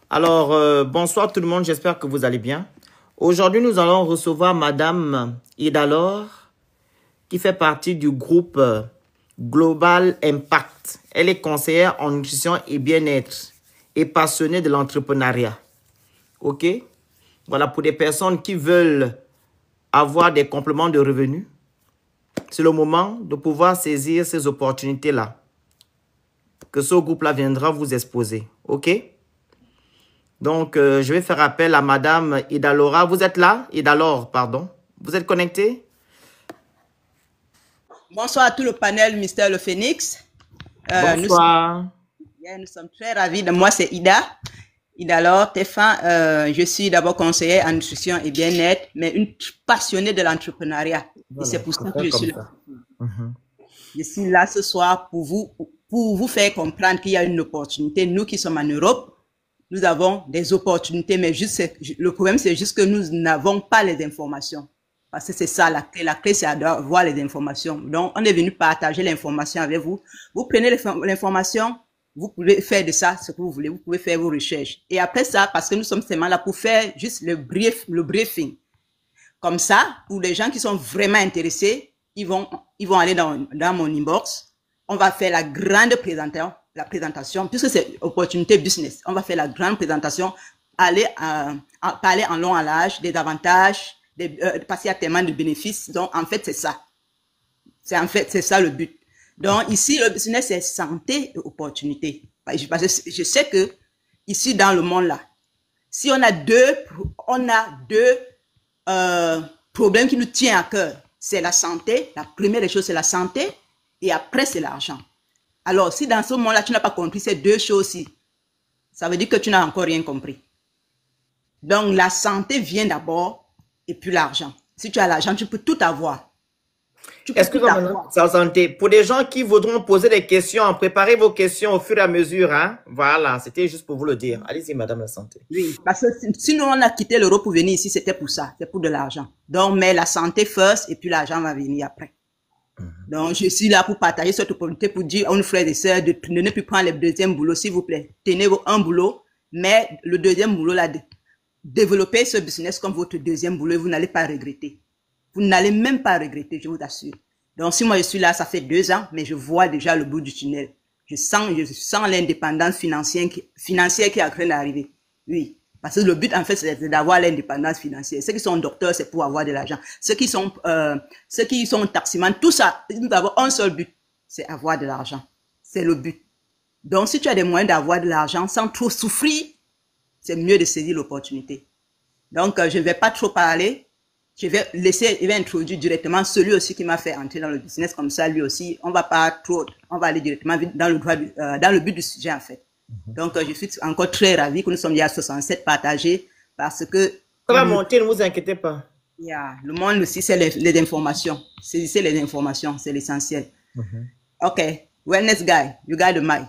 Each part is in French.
Alors, bonsoir tout le monde, j'espère que vous allez bien. Aujourd'hui, nous allons recevoir Madame Idalor, qui fait partie du groupe Global Impact. Elle est conseillère en nutrition et bien-être et passionnée de l'entrepreneuriat. OK? Voilà, pour des personnes qui veulent avoir des compléments de revenus, c'est le moment de pouvoir saisir ces opportunités-là que ce groupe-là viendra vous exposer. OK? Donc, je vais faire appel à Madame Idalora. Vous êtes là? Idalor, pardon. Vous êtes connecté? Bonsoir à tout le panel Mister Le Phénix. Bonsoir. Nous sommes très ravis. Moi, c'est Ida. Idalor Tefan. Je suis d'abord conseillère en nutrition et bien-être, mais une passionnée de l'entrepreneuriat. Voilà, et c'est pour ça que je suis là. Je suis là ce soir pour vous faire comprendre qu'il y a une opportunité. Nous qui sommes en Europe, nous avons des opportunités, mais le problème, c'est juste que nous n'avons pas les informations. Parce que c'est ça la clé. La clé, c'est d'avoir les informations. Donc, on est venu partager l'information avec vous. Vous prenez l'information, vous pouvez faire de ça ce que vous voulez. Vous pouvez faire vos recherches. Et après ça, parce que nous sommes seulement là pour faire juste le briefing. Comme ça, pour les gens qui sont vraiment intéressés, ils vont aller dans mon inbox. On va faire la grande présentation, puisque c'est opportunité business. On va faire la grande présentation, parler en long, en large, des avantages, parce qu'il y a tellement de bénéfices. Donc, en fait, c'est ça. C'est ça le but. Donc, ici, le business, c'est santé et opportunité. Parce que je sais que ici, dans le monde là, si on a deux problèmes qui nous tiennent à cœur, c'est la santé. La première des choses, c'est la santé. Et après, c'est l'argent. Alors, si dans ce moment-là, tu n'as pas compris ces deux choses-ci, ça veut dire que tu n'as encore rien compris. Donc, la santé vient d'abord et puis l'argent. Si tu as l'argent, tu peux tout avoir. Est-ce que sa santé, pour des gens qui voudront poser des questions, préparez vos questions au fur et à mesure. Hein? Voilà, c'était juste pour vous le dire. Allez-y, Madame la santé. Oui, parce que sinon, on a quitté l'Europe pour venir ici, c'était pour ça, c'est pour de l'argent. Donc, mais la santé first et puis l'argent va venir après. Donc, je suis là pour partager cette opportunité pour dire à nos frères et sœurs de ne plus prendre le deuxième boulot, s'il vous plaît. Tenez un boulot, mais le deuxième boulot, là, développez ce business comme votre deuxième boulot et vous n'allez pas regretter. Vous n'allez même pas regretter, je vous assure. Donc, si moi je suis là, ça fait 2 ans, mais je vois déjà le bout du tunnel. Je sens l'indépendance financière qui est en train d'arriver. Oui. Parce que le but, en fait, c'est d'avoir l'indépendance financière. Ceux qui sont docteurs, c'est pour avoir de l'argent. Ceux qui sont taximans, tout ça, nous avons un seul but, c'est avoir de l'argent. C'est le but. Donc, si tu as des moyens d'avoir de l'argent sans trop souffrir, c'est mieux de saisir l'opportunité. Donc, je ne vais pas trop parler. Je vais introduire directement celui aussi qui m'a fait entrer dans le business. Comme ça, lui aussi, on va aller directement dans le but du sujet, en fait. Donc, je suis encore très ravi que nous sommes il y a 67 partagés parce que... Ça va monter, ne vous inquiétez pas. Le monde aussi, c'est les informations. C'est les informations, c'est l'essentiel. OK. Wellness guy, you got the mic.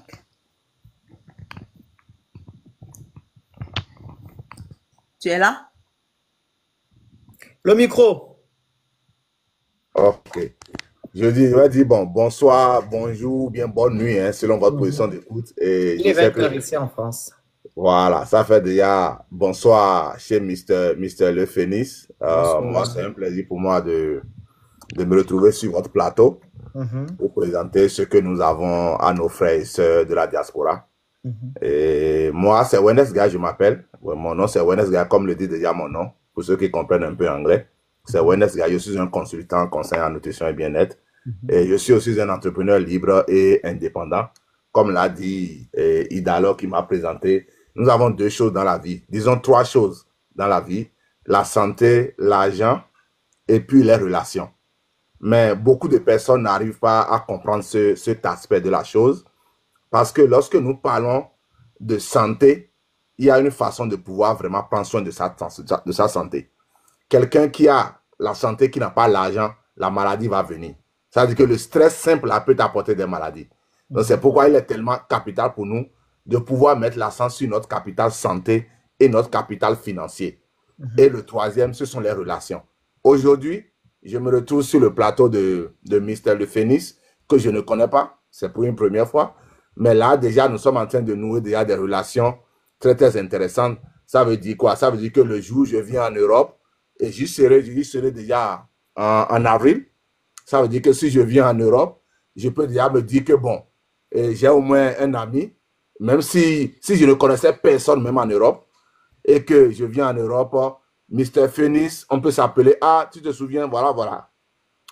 Tu es là? Le micro. OK. Je vais dire bonsoir, bonjour, bien bonne nuit, hein, selon votre position d'écoute. Il est 20h ici en France. Voilà, ça fait déjà bonsoir chez Mister Le Phénix. Moi, c'est un plaisir pour moi de me retrouver sur votre plateau pour présenter ce que nous avons à nos frères et sœurs de la diaspora. Et moi, c'est Wellness Guy, je m'appelle. Mon nom, c'est Wellness Guy, comme le dit déjà mon nom, pour ceux qui comprennent un peu anglais. C'est Wellness Guy, je suis un consultant, conseiller en nutrition et bien-être. Et je suis aussi un entrepreneur libre et indépendant. Comme l'a dit Idalor qui m'a présenté, nous avons 2 choses dans la vie. Disons 3 choses dans la vie. La santé, l'argent et puis les relations. Mais beaucoup de personnes n'arrivent pas à comprendre cet aspect de la chose. Parce que lorsque nous parlons de santé, il y a une façon de pouvoir vraiment prendre soin de sa santé. Quelqu'un qui a la santé, qui n'a pas l'argent, la maladie va venir. Ça veut dire que le stress simple peut t'apporter des maladies. Donc, c'est pourquoi il est tellement capital pour nous de pouvoir mettre l'accent sur notre capital santé et notre capital financier. Et le troisième, ce sont les relations. Aujourd'hui, je me retrouve sur le plateau de Mister Le Phénix, que je ne connais pas. C'est pour une première fois. Mais là, déjà, nous sommes en train de nouer déjà des relations très, très intéressante. Ça veut dire quoi? Ça veut dire que le jour où je viens en Europe, et j'y serai déjà en avril, ça veut dire que si je viens en Europe, je peux déjà me dire que bon, j'ai au moins un ami, même si je ne connaissais personne même en Europe, et que je viens en Europe, Mr. Phoenix, on peut s'appeler, ah, tu te souviens, voilà, voilà.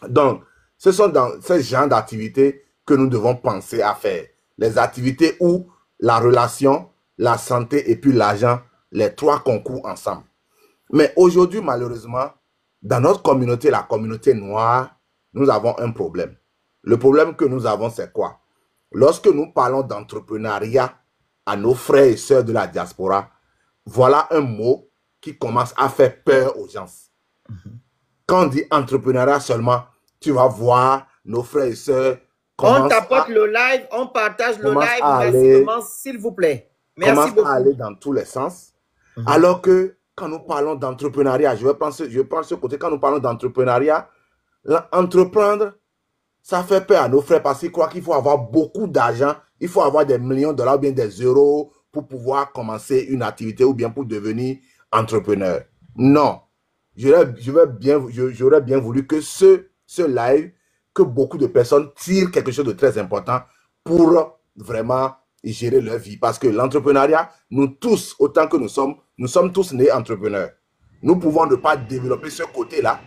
Donc, ce sont dans ce genre d'activités que nous devons penser à faire. Les activités où la relation, la santé et puis l'argent, les trois concourent ensemble. Mais aujourd'hui, malheureusement, dans notre communauté, la communauté noire, nous avons un problème. Le problème que nous avons, c'est quoi? Lorsque nous parlons d'entrepreneuriat à nos frères et sœurs de la diaspora, voilà un mot qui commence à faire peur aux gens. Quand on dit entrepreneuriat seulement, tu vas voir nos frères et sœurs. On tapote le live, on partage le live massivement, s'il vous plaît. Merci beaucoup. À aller dans tous les sens. Alors que quand nous parlons d'entrepreneuriat, je prends ce côté, quand nous parlons d'entrepreneuriat, entreprendre, ça fait peur à nos frères parce qu'ils croient qu'il faut avoir beaucoup d'argent, il faut avoir des millions de dollars ou bien des euros pour pouvoir commencer une activité ou bien pour devenir entrepreneur. Non. J'aurais bien voulu que ce live, que beaucoup de personnes tirent quelque chose de très important pour vraiment gérer leur vie. Parce que l'entrepreneuriat, nous tous, autant que nous sommes tous nés entrepreneurs. Nous pouvons ne pas développer ce côté-là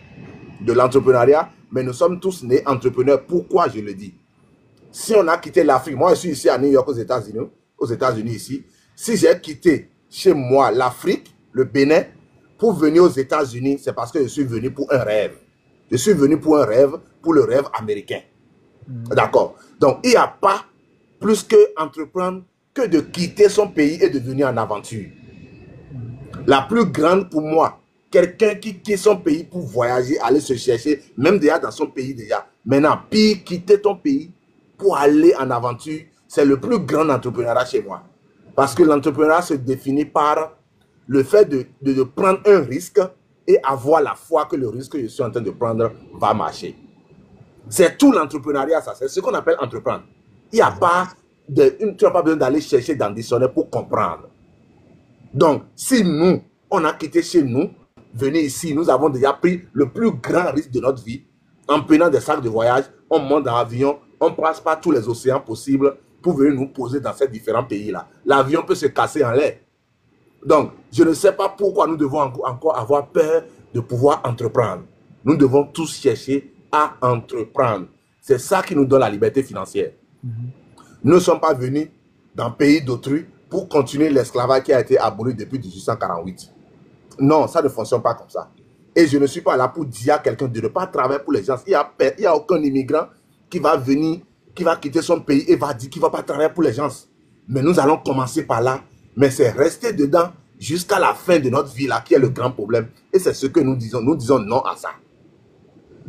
de l'entrepreneuriat, mais nous sommes tous nés entrepreneurs. Pourquoi je le dis? Si on a quitté l'Afrique, moi je suis ici à New York aux États-Unis ici, si j'ai quitté chez moi l'Afrique, le Bénin, pour venir aux États-Unis, c'est parce que je suis venu pour un rêve. Je suis venu pour un rêve, pour le rêve américain. D'accord. Donc, il n'y a pas plus que entreprendre que de quitter son pays et de venir en aventure. La plus grande pour moi, quelqu'un qui quitte son pays pour voyager, aller se chercher, même déjà dans son pays déjà. Maintenant, puis quitter ton pays pour aller en aventure, c'est le plus grand entrepreneuriat chez moi. Parce que l'entrepreneuriat se définit par le fait de prendre un risque et avoir la foi que le risque que je suis en train de prendre va marcher. C'est tout l'entrepreneuriat, ça. C'est ce qu'on appelle entreprendre. Il n'y a pas tu n'as pas besoin d'aller chercher dans le dictionnaire pour comprendre. Donc, si nous, on a quitté chez nous, venez ici, nous avons déjà pris le plus grand risque de notre vie en prenant des sacs de voyage, on monte dans l'avion, on passe par tous les océans possibles pour venir nous poser dans ces différents pays-là. L'avion peut se casser en l'air. Donc, je ne sais pas pourquoi nous devons encore avoir peur de pouvoir entreprendre. Nous devons tous chercher à entreprendre. C'est ça qui nous donne la liberté financière. Nous ne sommes pas venus dans le pays d'autrui pour continuer l'esclavage qui a été aboli depuis 1848. Non, ça ne fonctionne pas comme ça. Et je ne suis pas là pour dire à quelqu'un de ne pas travailler pour les gens. Il n'y a aucun immigrant qui va venir, qui va quitter son pays et va dire qu'il ne va pas travailler pour les gens. Mais nous allons commencer par là. Mais c'est rester dedans jusqu'à la fin de notre vie là qui est le grand problème. Et c'est ce que nous disons. Nous disons non à ça.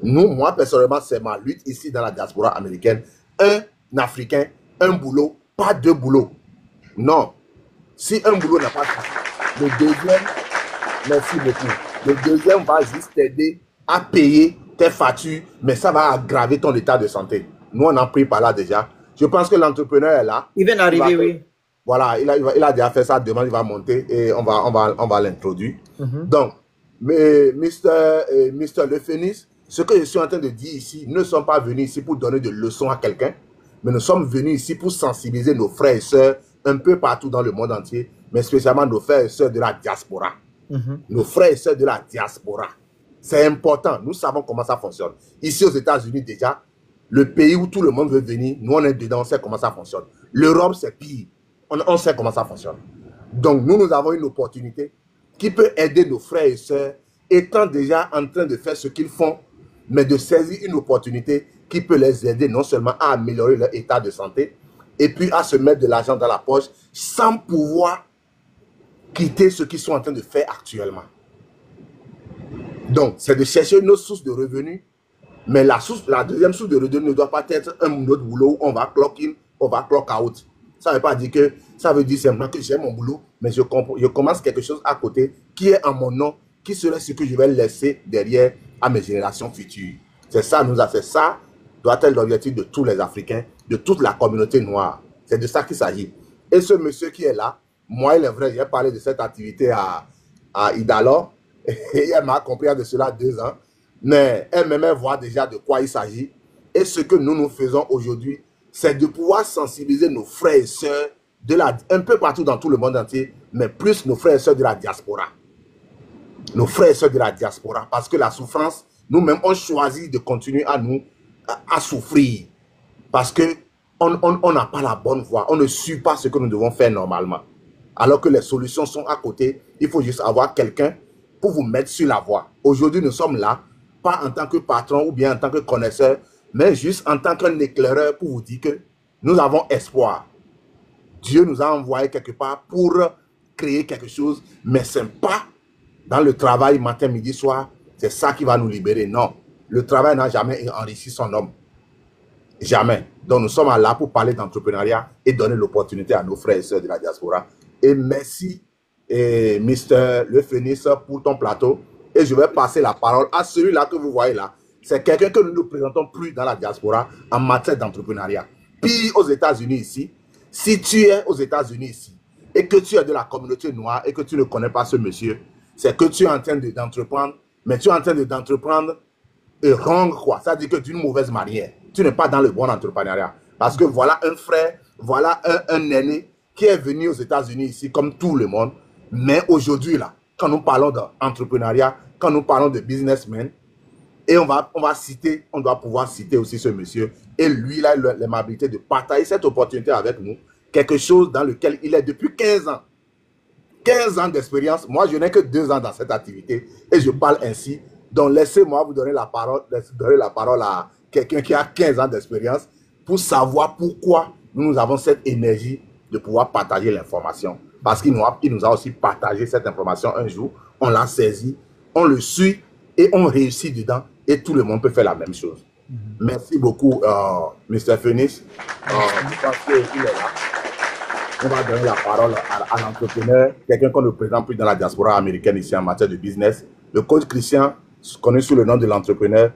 Moi personnellement, c'est ma lutte ici dans la diaspora américaine. Un Africain, un boulot, pas deux boulots. Non. Si un boulot n'a pas de le deuxième, merci beaucoup. Le deuxième va juste t'aider à payer tes factures, mais ça va aggraver ton état de santé. Nous, on a pris par là déjà. Je pense que l'entrepreneur est là. Il vient d'arriver, oui. Voilà, il a déjà fait sa demande, il va monter et on va l'introduire. Donc, mais Mr. Le Phoenix, ce que je suis en train de dire ici, nous ne sommes pas venus ici pour donner de leçons à quelqu'un, mais nous sommes venus ici pour sensibiliser nos frères et sœurs un peu partout dans le monde entier, mais spécialement nos frères et sœurs de la diaspora. Nos frères et sœurs de la diaspora. C'est important, nous savons comment ça fonctionne. Ici aux États-Unis déjà, le pays où tout le monde veut venir, nous on est dedans, on sait comment ça fonctionne. L'Europe c'est pire, on sait comment ça fonctionne. Donc nous avons une opportunité qui peut aider nos frères et sœurs, étant déjà en train de faire ce qu'ils font, mais de saisir une opportunité qui peut les aider non seulement à améliorer leur état de santé, et puis à se mettre de l'argent dans la poche sans pouvoir quitter ce qu'ils sont en train de faire actuellement. Donc, c'est de chercher une autre source de revenus, mais la deuxième source de revenus ne doit pas être un autre boulot où on va clock in, on va clock out. Ça ne veut pas dire que, ça veut dire simplement que j'ai mon boulot, mais je commence quelque chose à côté qui est en mon nom, qui serait ce que je vais laisser derrière à mes générations futures. C'est ça, ça doit être l'objectif de tous les Africains, de toute la communauté noire. C'est de ça qu'il s'agit. Et ce monsieur qui est là, moi, il est vrai, j'ai parlé de cette activité à Idalor et elle m'a compris de cela 2 ans. Mais elle m'aimait voir déjà de quoi il s'agit. Et ce que nous faisons aujourd'hui, c'est de pouvoir sensibiliser nos frères et sœurs un peu partout dans tout le monde entier, mais plus nos frères et sœurs de la diaspora. Nos frères et sœurs de la diaspora. Parce que la souffrance, nous-mêmes, on choisit de continuer à souffrir. Parce qu'on n'a pas la bonne voie. On ne suit pas ce que nous devons faire normalement. Alors que les solutions sont à côté. Il faut juste avoir quelqu'un pour vous mettre sur la voie. Aujourd'hui, nous sommes là, pas en tant que patron ou bien en tant que connaisseur, mais juste en tant qu'un éclaireur pour vous dire que nous avons espoir. Dieu nous a envoyés quelque part pour créer quelque chose, mais ce n'est pas dans le travail matin, midi, soir, c'est ça qui va nous libérer. Non, le travail n'a jamais enrichi son homme. Jamais. Donc nous sommes là pour parler d'entrepreneuriat et donner l'opportunité à nos frères et sœurs de la diaspora. Et merci, Mr. Le Phénix, pour ton plateau. Et je vais passer la parole à celui-là que vous voyez là. C'est quelqu'un que nous ne présentons plus dans la diaspora en matière d'entrepreneuriat. Puis aux États-Unis ici, si tu es aux États-Unis ici et que tu es de la communauté noire et que tu ne connais pas ce monsieur, c'est que tu es en train d'entreprendre, mais tu es en train d'entreprendre wrong, quoi. Ça veut dire que d'une mauvaise manière. Tu n'es pas dans le bon entrepreneuriat. Parce que voilà un frère, voilà un aîné qui est venu aux États-Unis ici comme tout le monde. Mais aujourd'hui, là, quand nous parlons d'entrepreneuriat, quand nous parlons de businessmen, et on doit pouvoir citer aussi ce monsieur. Et lui, il a l'aimabilité de partager cette opportunité avec nous. Quelque chose dans lequel il est depuis 15 ans. 15 ans d'expérience. Moi, je n'ai que 2 ans dans cette activité. Et je parle ainsi. Donc, laissez-moi vous donner la parole à quelqu'un qui a 15 ans d'expérience pour savoir pourquoi nous avons cette énergie de pouvoir partager l'information. Parce qu'il nous a aussi partagé cette information un jour. On l'a saisi, on le suit et on réussit dedans. Et tout le monde peut faire la même chose. Merci beaucoup, Mr. Phénix. Je pense qu'il est là. On va donner la parole à l'entrepreneur, quelqu'un qu'on ne présente plus dans la diaspora américaine ici en matière de business. Le coach Christian, connu sous le nom de l'entrepreneur.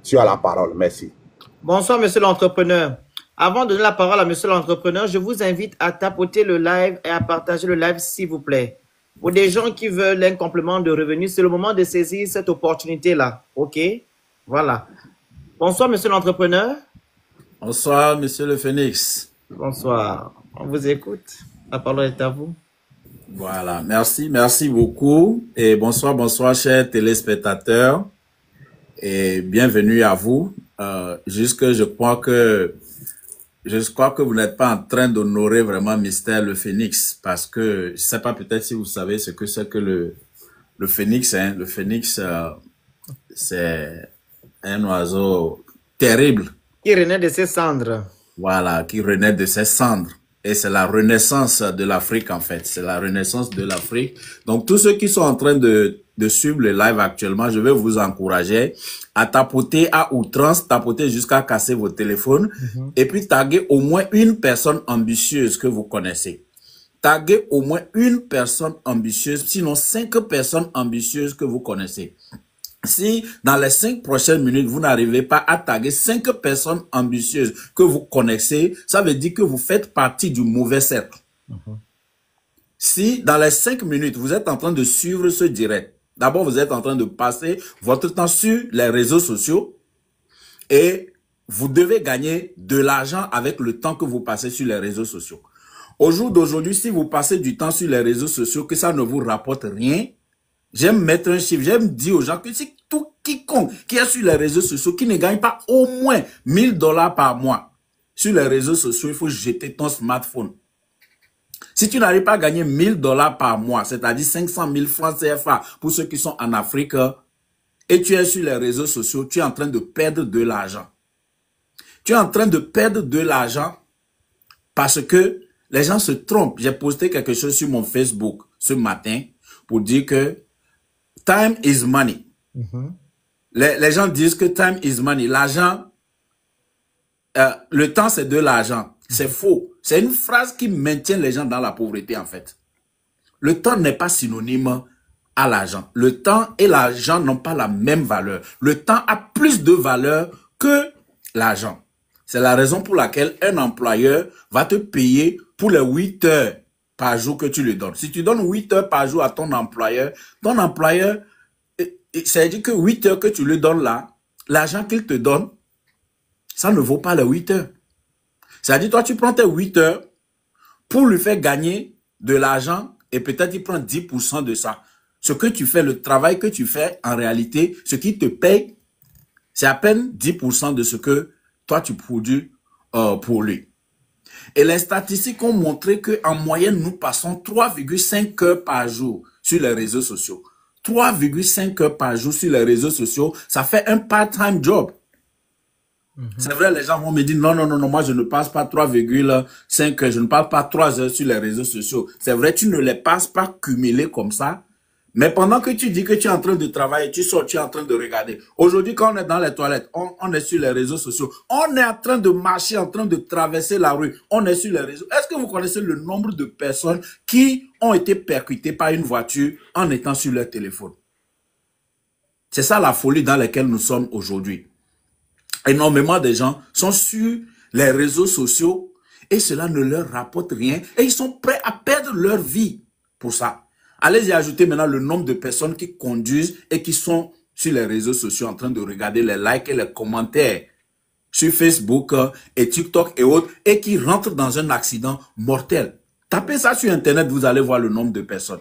Tu as la parole. Merci. Bonsoir, monsieur l'entrepreneur. Avant de donner la parole à monsieur l'entrepreneur, je vous invite à tapoter le live et à partager le live, s'il vous plaît. Pour des gens qui veulent un complément de revenus, c'est le moment de saisir cette opportunité-là. OK? Voilà. Bonsoir, monsieur l'entrepreneur. Bonsoir, monsieur le Phénix. Bonsoir. On vous écoute. La parole est à vous. Voilà. Merci beaucoup. Et bonsoir, chers téléspectateurs. Et bienvenue à vous. Je crois que vous n'êtes pas en train d'honorer vraiment Mr. Le Phénix, parce que je sais pas, peut-être si vous savez ce que c'est que le phénix, hein. Le phénix, c'est un oiseau terrible. Qui renaît de ses cendres. Voilà, qui renaît de ses cendres. Et c'est la renaissance de l'Afrique, en fait. C'est la renaissance de l'Afrique. Donc, tous ceux qui sont en train de suivre le live actuellement, je vais vous encourager à tapoter à outrance, tapoter jusqu'à casser vos téléphones, et puis taguer au moins une personne ambitieuse que vous connaissez. Taguer au moins une personne ambitieuse, sinon 5 personnes ambitieuses que vous connaissez. Si dans les 5 prochaines minutes, vous n'arrivez pas à taguer 5 personnes ambitieuses que vous connaissez, ça veut dire que vous faites partie du mauvais cercle. Si dans les 5 minutes, vous êtes en train de suivre ce direct, d'abord vous êtes en train de passer votre temps sur les réseaux sociaux et vous devez gagner de l'argent avec le temps que vous passez sur les réseaux sociaux. Au jour d'aujourd'hui, si vous passez du temps sur les réseaux sociaux, que ça ne vous rapporte rien, j'aime mettre un chiffre, j'aime dire aux gens que si tout quiconque qui est sur les réseaux sociaux, qui ne gagne pas au moins $1000 par mois sur les réseaux sociaux, il faut jeter ton smartphone. Si tu n'arrives pas à gagner $1000 par mois, c'est-à-dire 500 000 francs CFA pour ceux qui sont en Afrique, et tu es sur les réseaux sociaux, tu es en train de perdre de l'argent. Tu es en train de perdre de l'argent parce que les gens se trompent. J'ai posté quelque chose sur mon Facebook ce matin pour dire que time is money. Les gens disent que time is money. L'argent, le temps c'est de l'argent. C'est faux. C'est une phrase qui maintient les gens dans la pauvreté en fait. Le temps n'est pas synonyme à l'argent. Le temps et l'argent n'ont pas la même valeur. Le temps a plus de valeur que l'argent. C'est la raison pour laquelle un employeur va te payer pour les 8 heures par jour que tu lui donnes. Si tu donnes 8 heures par jour à ton employeur, ça veut dire que 8 heures que tu lui donnes là, l'argent qu'il te donne, ça ne vaut pas les 8 heures. C'est-à-dire, toi, tu prends tes 8 heures pour lui faire gagner de l'argent et peut-être il prend 10% de ça. Ce que tu fais, le travail que tu fais, en réalité, ce qui te paye, c'est à peine 10% de ce que toi, tu produis pour lui. Et les statistiques ont montré qu'en moyenne, nous passons 3,5 heures par jour sur les réseaux sociaux. 3,5 heures par jour sur les réseaux sociaux, ça fait un part-time job. C'est vrai, les gens vont me dire, non, moi je ne passe pas 3,5 heures, je ne passe pas 3 heures sur les réseaux sociaux. C'est vrai, tu ne les passes pas cumulées comme ça. Mais pendant que tu dis que tu es en train de travailler, tu sors, tu es en train de regarder. Aujourd'hui, quand on est dans les toilettes, on est sur les réseaux sociaux. On est en train de marcher, en train de traverser la rue. On est sur les réseaux. Est-ce que vous connaissez le nombre de personnes qui ont été percutées par une voiture en étant sur leur téléphone? C'est ça la folie dans laquelle nous sommes aujourd'hui. Énormément de gens sont sur les réseaux sociaux et cela ne leur rapporte rien et ils sont prêts à perdre leur vie pour ça. Allez-y ajouter maintenant le nombre de personnes qui conduisent et qui sont sur les réseaux sociaux en train de regarder les likes et les commentaires sur Facebook et TikTok et autres et qui rentrent dans un accident mortel. Tapez ça sur Internet, vous allez voir le nombre de personnes.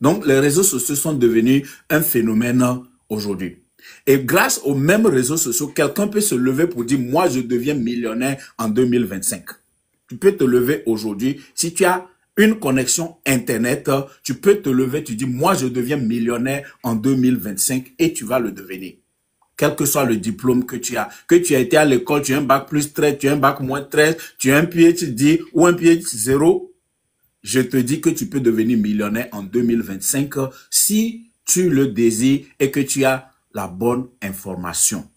Donc, les réseaux sociaux sont devenus un phénomène aujourd'hui. Et grâce aux mêmes réseaux sociaux, quelqu'un peut se lever pour dire, moi, je deviens millionnaire en 2025. Tu peux te lever aujourd'hui. Si tu as une connexion Internet, tu peux te lever, tu dis, moi, je deviens millionnaire en 2025 et tu vas le devenir. Quel que soit le diplôme que tu as été à l'école, tu as un bac plus 13, tu as un bac moins 13, tu as un PhD ou un PhD 0, je te dis que tu peux devenir millionnaire en 2025 si tu le désires et que tu as la bonne information.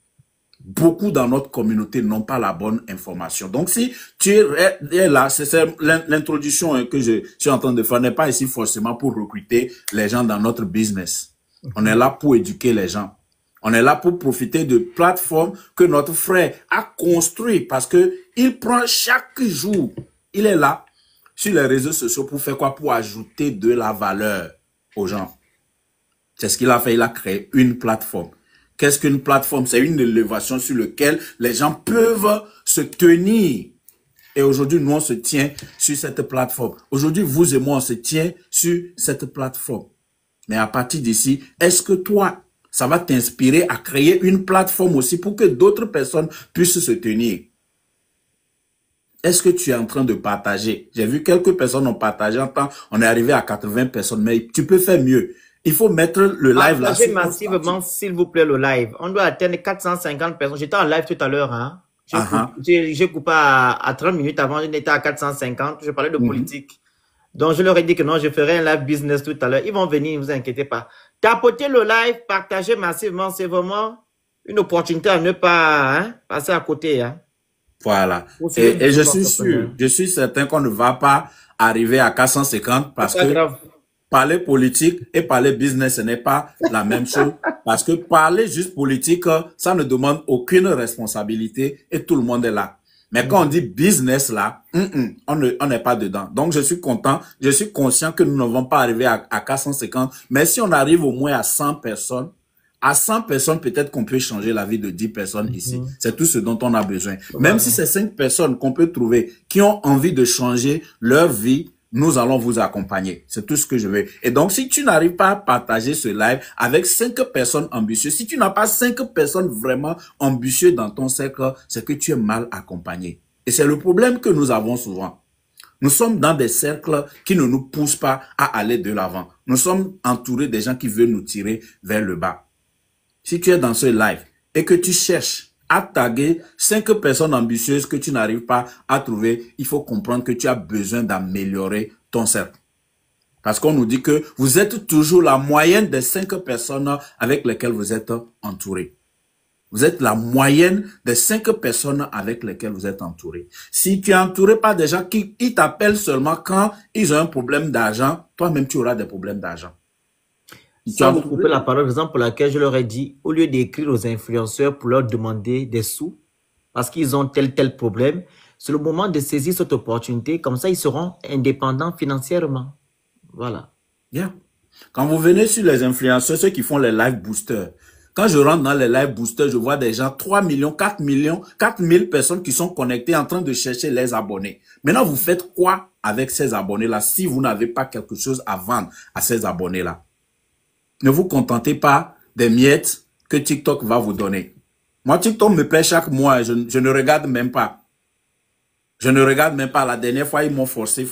Beaucoup dans notre communauté n'ont pas la bonne information. Donc, si tu es là, c'est l'introduction que je suis en train de faire, n'est pas ici forcément pour recruter les gens dans notre business. On est là pour éduquer les gens. On est là pour profiter de plateformes que notre frère a construites parce que il prend chaque jour, il est là sur les réseaux sociaux pour faire quoi? Pour ajouter de la valeur aux gens. C'est ce qu'il a fait, il a créé une plateforme. Qu'est-ce qu'une plateforme? C'est une élévation sur laquelle les gens peuvent se tenir. Et aujourd'hui, nous, on se tient sur cette plateforme. Aujourd'hui, vous et moi, on se tient sur cette plateforme. Mais à partir d'ici, est-ce que toi, ça va t'inspirer à créer une plateforme aussi pour que d'autres personnes puissent se tenir? Est-ce que tu es en train de partager? J'ai vu quelques personnes ont partagé en temps, on est arrivé à 80 personnes, mais tu peux faire mieux. Il faut mettre le live là. Partagez massivement, s'il vous plaît, le live. On doit atteindre 450 personnes. J'étais en live tout à l'heure. Hein. J'ai coupé à 30 minutes avant, j'étais à 450. Je parlais de politique. Donc, je leur ai dit que non, je ferai un live business tout à l'heure. Ils vont venir, ne vous inquiétez pas. Tapotez le live, partagez massivement. C'est vraiment une opportunité à ne pas passer à côté. Hein. Voilà. Et je suis sûr, je suis certain qu'on ne va pas arriver à 450 parce que parler politique et parler business, ce n'est pas la même chose. Parce que parler juste politique, ça ne demande aucune responsabilité et tout le monde est là. Mais quand on dit business là, on n'est pas dedans. Donc, je suis content, je suis conscient que nous ne vont pas arriver à 450. Mais si on arrive au moins à 100 personnes, peut-être qu'on peut changer la vie de 10 personnes ici. C'est tout ce dont on a besoin. Même si c'est 5 personnes qu'on peut trouver qui ont envie de changer leur vie, nous allons vous accompagner. C'est tout ce que je veux. Et donc, si tu n'arrives pas à partager ce live avec 5 personnes ambitieuses, si tu n'as pas 5 personnes vraiment ambitieuses dans ton cercle, c'est que tu es mal accompagné. Et c'est le problème que nous avons souvent. Nous sommes dans des cercles qui ne nous poussent pas à aller de l'avant. Nous sommes entourés des gens qui veulent nous tirer vers le bas. Si tu es dans ce live et que tu cherches à taguer 5 personnes ambitieuses que tu n'arrives pas à trouver, il faut comprendre que tu as besoin d'améliorer ton cercle. Parce qu'on nous dit que vous êtes toujours la moyenne des 5 personnes avec lesquelles vous êtes entouré. Vous êtes la moyenne des 5 personnes avec lesquelles vous êtes entouré. Si tu es entouré par des gens qui t'appellent seulement quand ils ont un problème d'argent, toi-même tu auras des problèmes d'argent. Sans vous couper la parole, raison pour laquelle je leur ai dit, au lieu d'écrire aux influenceurs pour leur demander des sous, parce qu'ils ont tel problème, C'est le moment de saisir cette opportunité. Comme ça, ils seront indépendants financièrement. Voilà. Yeah. Quand vous venez sur les influenceurs, ceux qui font les live boosters, quand je rentre dans les live boosters, je vois des gens, 3 millions, 4 millions, 4000 personnes qui sont connectées en train de chercher les abonnés. Maintenant, vous faites quoi avec ces abonnés-là si vous n'avez pas quelque chose à vendre à ces abonnés-là? Ne vous contentez pas des miettes que TikTok va vous donner. Moi, TikTok me paie chaque mois, je ne regarde même pas. Je ne regarde même pas. La dernière fois, ils m'ont forcé.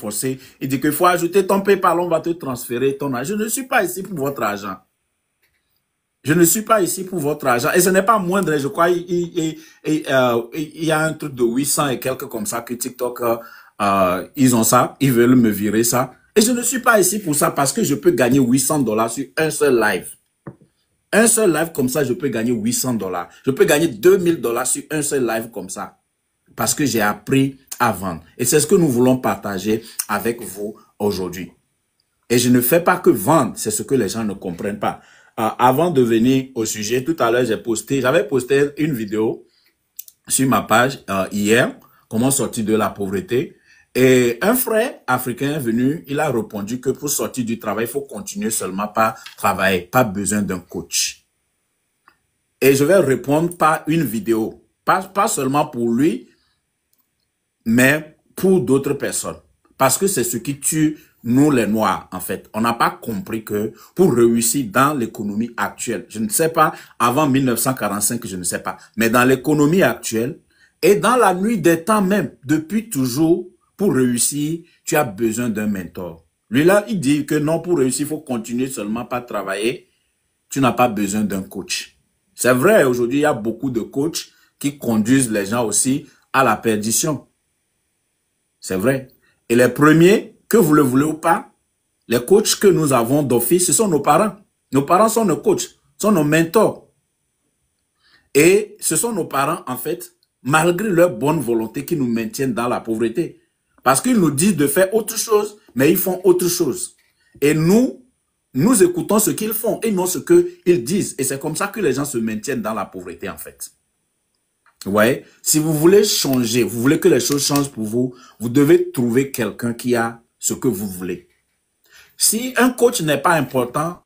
Il dit qu'il faut ajouter ton PayPal, on va te transférer ton argent. Je ne suis pas ici pour votre argent. Je ne suis pas ici pour votre argent. Et ce n'est pas moindre, je crois, il y a un truc de 800 et quelques comme ça que TikTok, ils ont ça, ils veulent me virer ça. Et je ne suis pas ici pour ça parce que je peux gagner $800 sur un seul live. Un seul live comme ça, je peux gagner $800. Je peux gagner $2000 sur un seul live comme ça. Parce que j'ai appris à vendre. Et c'est ce que nous voulons partager avec vous aujourd'hui. Et je ne fais pas que vendre, c'est ce que les gens ne comprennent pas. Avant de venir au sujet, tout à l'heure, j'avais posté une vidéo sur ma page hier, comment sortir de la pauvreté. Et un frère africain est venu, il a répondu que pour sortir du travail, il faut continuer seulement par travailler, pas besoin d'un coach. Et je vais répondre par une vidéo, pas seulement pour lui, mais pour d'autres personnes. Parce que c'est ce qui tue nous les Noirs, en fait. On n'a pas compris que pour réussir dans l'économie actuelle, je ne sais pas, avant 1945, je ne sais pas, mais dans l'économie actuelle et dans la nuit des temps même, depuis toujours, pour réussir, tu as besoin d'un mentor. Lui là, il dit que non, pour réussir, il faut continuer seulement par travailler. Tu n'as pas besoin d'un coach. C'est vrai, aujourd'hui, il y a beaucoup de coachs qui conduisent les gens aussi à la perdition. C'est vrai. Et les premiers, que vous le voulez ou pas, les coachs que nous avons d'office, ce sont nos parents. Nos parents sont nos coachs, sont nos mentors. Et ce sont nos parents, en fait, malgré leur bonne volonté, qui nous maintiennent dans la pauvreté. Parce qu'ils nous disent de faire autre chose, mais ils font autre chose. Et nous écoutons ce qu'ils font et non ce qu'ils disent. Et c'est comme ça que les gens se maintiennent dans la pauvreté, en fait. Vous voyez, si vous voulez changer, vous voulez que les choses changent pour vous, vous devez trouver quelqu'un qui a ce que vous voulez. Si un coach n'est pas important,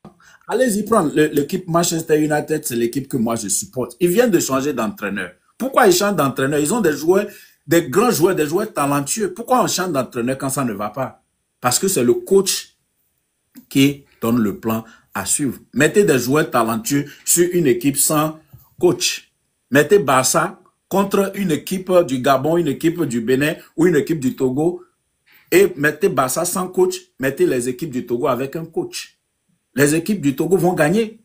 allez-y prendre l'équipe Manchester United, c'est l'équipe que moi je supporte. Ils viennent de changer d'entraîneur. Pourquoi ils changent d'entraîneur? Ils ont des joueurs, des grands joueurs, des joueurs talentueux. Pourquoi on change d'entraîneur quand ça ne va pas? Parce que c'est le coach qui donne le plan à suivre. Mettez des joueurs talentueux sur une équipe sans coach. Mettez Barça contre une équipe du Gabon, une équipe du Bénin ou une équipe du Togo. Et mettez Barça sans coach, mettez les équipes du Togo avec un coach. Les équipes du Togo vont gagner.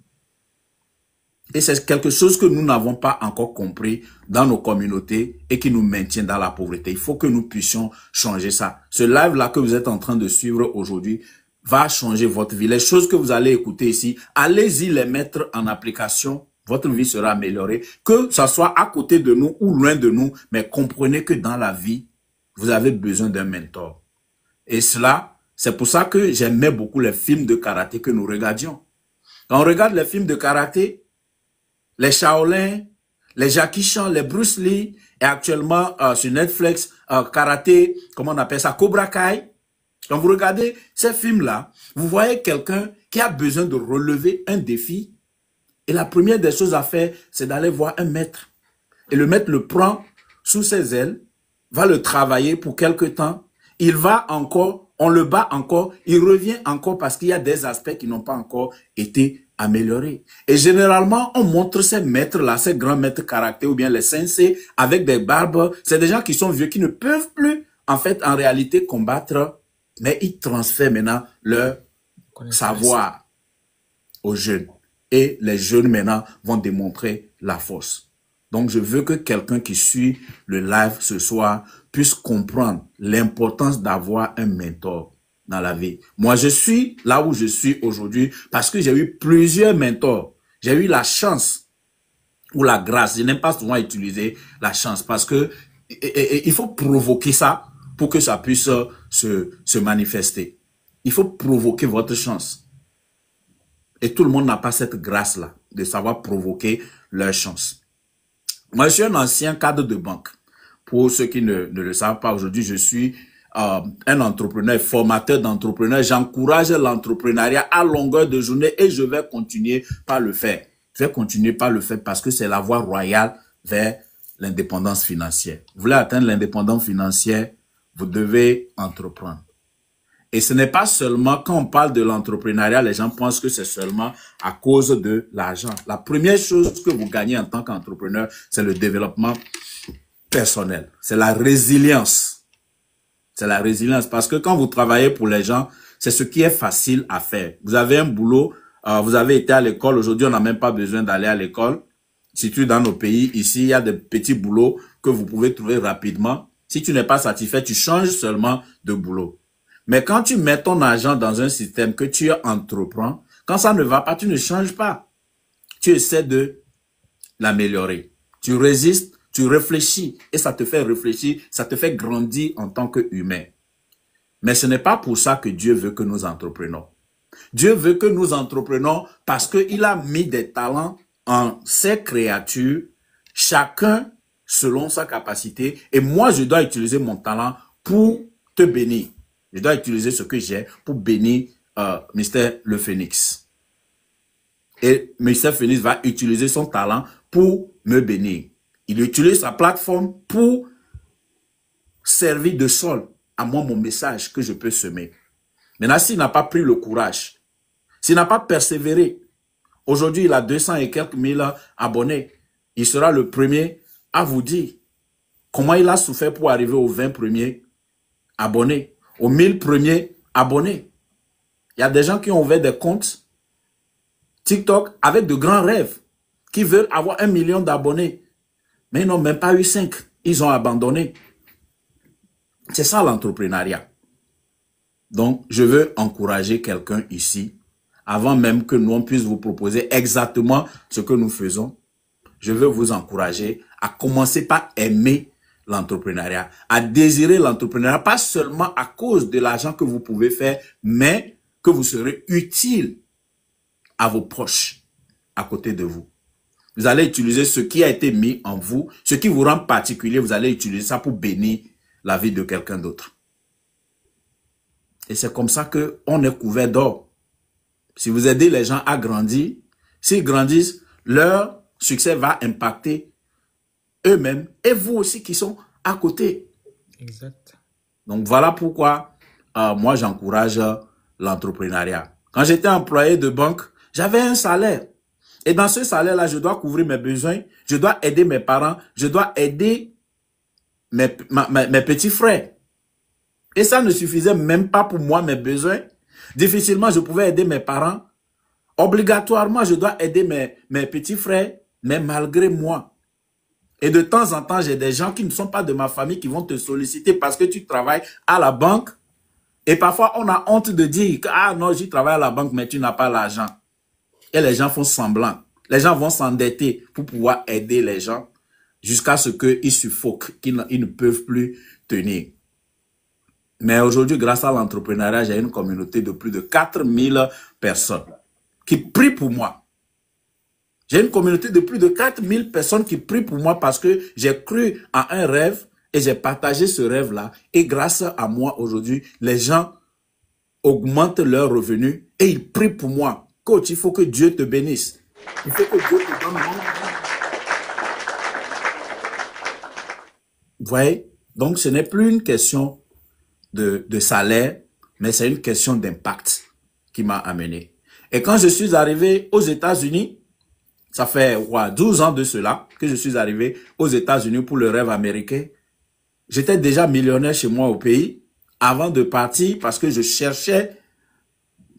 Et c'est quelque chose que nous n'avons pas encore compris dans nos communautés et qui nous maintient dans la pauvreté. Il faut que nous puissions changer ça. Ce live-là que vous êtes en train de suivre aujourd'hui va changer votre vie. Les choses que vous allez écouter ici, allez-y les mettre en application. Votre vie sera améliorée. Que ça soit à côté de nous ou loin de nous, mais comprenez que dans la vie, vous avez besoin d'un mentor. Et cela, c'est pour ça que j'aimais beaucoup les films de karaté que nous regardions. Quand on regarde les films de karaté, les Shaolin, les Jackie Chan, les Bruce Lee, et actuellement sur Netflix, karaté, comment on appelle ça, Cobra Kai. Quand vous regardez ces films-là, vous voyez quelqu'un qui a besoin de relever un défi. Et la première des choses à faire, c'est d'aller voir un maître. Et le maître le prend sous ses ailes, va le travailler pour quelque temps. Il va encore, on le bat encore, il revient encore parce qu'il y a des aspects qui n'ont pas encore été améliorés. Et généralement, on montre ces maîtres-là, ces grands maîtres karaté ou bien les sensei avec des barbes. C'est des gens qui sont vieux, qui ne peuvent plus, en fait, en réalité, combattre, mais ils transfèrent maintenant leur savoir aux jeunes. Et les jeunes maintenant vont démontrer la force. Donc, je veux que quelqu'un qui suit le live ce soir puisse comprendre l'importance d'avoir un mentor dans la vie. Moi, je suis là où je suis aujourd'hui parce que j'ai eu plusieurs mentors. J'ai eu la chance ou la grâce. Je n'aime pas souvent utiliser la chance parce que il faut provoquer ça pour que ça puisse se manifester. Il faut provoquer votre chance. Et tout le monde n'a pas cette grâce-là de savoir provoquer leur chance. Moi, je suis un ancien cadre de banque. Pour ceux qui ne le savent pas, aujourd'hui, je suis un entrepreneur, formateur d'entrepreneurs. J'encourage l'entrepreneuriat à longueur de journée et je vais continuer par le faire. Je vais continuer par le faire parce que c'est la voie royale vers l'indépendance financière. Vous voulez atteindre l'indépendance financière, vous devez entreprendre. Et ce n'est pas seulement, quand on parle de l'entrepreneuriat, les gens pensent que c'est seulement à cause de l'argent. La première chose que vous gagnez en tant qu'entrepreneur, c'est le développement personnel. C'est la résilience. C'est la résilience. Parce que quand vous travaillez pour les gens, c'est ce qui est facile à faire. Vous avez un boulot, vous avez été à l'école. Aujourd'hui, on n'a même pas besoin d'aller à l'école. Surtout dans nos pays, ici, il y a des petits boulots que vous pouvez trouver rapidement. Si tu n'es pas satisfait, tu changes seulement de boulot. Mais quand tu mets ton argent dans un système que tu entreprends, quand ça ne va pas, tu ne changes pas. Tu essaies de l'améliorer. Tu résistes, tu réfléchis et ça te fait réfléchir, ça te fait grandir en tant qu'humain. Mais ce n'est pas pour ça que Dieu veut que nous entreprenons. Dieu veut que nous entreprenons parce qu'il a mis des talents en ces créatures, chacun selon sa capacité. Et moi, je dois utiliser mon talent pour te bénir. Je dois utiliser ce que j'ai pour bénir Mr. Le Phénix. Et Mr. Phénix va utiliser son talent pour me bénir. Il utilise sa plateforme pour servir de sol à moi mon message que je peux semer. Maintenant, s'il n'a pas pris le courage, s'il n'a pas persévéré, aujourd'hui il a 200 et quelques mille abonnés, il sera le premier à vous dire comment il a souffert pour arriver aux 20 premiers abonnés. Aux 1000 premiers abonnés. Il y a des gens qui ont ouvert des comptes TikTok avec de grands rêves, qui veulent avoir 1 million d'abonnés. Mais ils n'ont même pas eu 5. Ils ont abandonné. C'est ça l'entrepreneuriat. Donc, je veux encourager quelqu'un ici, avant même que nous on puisse vous proposer exactement ce que nous faisons. Je veux vous encourager à commencer par aimer l'entrepreneuriat, à désirer l'entrepreneuriat, pas seulement à cause de l'argent que vous pouvez faire, mais que vous serez utile à vos proches, à côté de vous. Vous allez utiliser ce qui a été mis en vous, ce qui vous rend particulier, vous allez utiliser ça pour bénir la vie de quelqu'un d'autre. Et c'est comme ça qu'on est couvert d'or. Si vous aidez les gens à grandir, s'ils grandissent, leur succès va impacter eux-mêmes et vous aussi qui sont à côté. Exact. Donc voilà pourquoi moi j'encourage l'entrepreneuriat. Quand j'étais employé de banque, j'avais un salaire. Et dans ce salaire-là, je dois couvrir mes besoins, je dois aider mes parents, je dois aider mes petits frères. Et ça ne suffisait même pas pour moi, mes besoins. Difficilement, je pouvais aider mes parents. Obligatoirement, je dois aider mes petits frères, mais malgré moi. Et de temps en temps, j'ai des gens qui ne sont pas de ma famille qui vont te solliciter parce que tu travailles à la banque. Et parfois, on a honte de dire que, ah non, j'y travaille à la banque, mais tu n'as pas l'argent. Et les gens font semblant. Les gens vont s'endetter pour pouvoir aider les gens jusqu'à ce qu'ils suffoquent, qu'ils ne peuvent plus tenir. Mais aujourd'hui, grâce à l'entrepreneuriat, j'ai une communauté de plus de 4000 personnes qui prient pour moi. J'ai une communauté de plus de 4000 personnes qui prient pour moi parce que j'ai cru à un rêve et j'ai partagé ce rêve-là. Et grâce à moi, aujourd'hui, les gens augmentent leurs revenus et ils prient pour moi. Coach, il faut que Dieu te bénisse. Il faut que Dieu te donne mon... Vous voyez? Donc, ce n'est plus une question de salaire, mais c'est une question d'impact qui m'a amené. Et quand je suis arrivé aux États-Unis, ça fait 12 ans de cela que je suis arrivé aux États-Unis pour le rêve américain. J'étais déjà millionnaire chez moi au pays avant de partir parce que je cherchais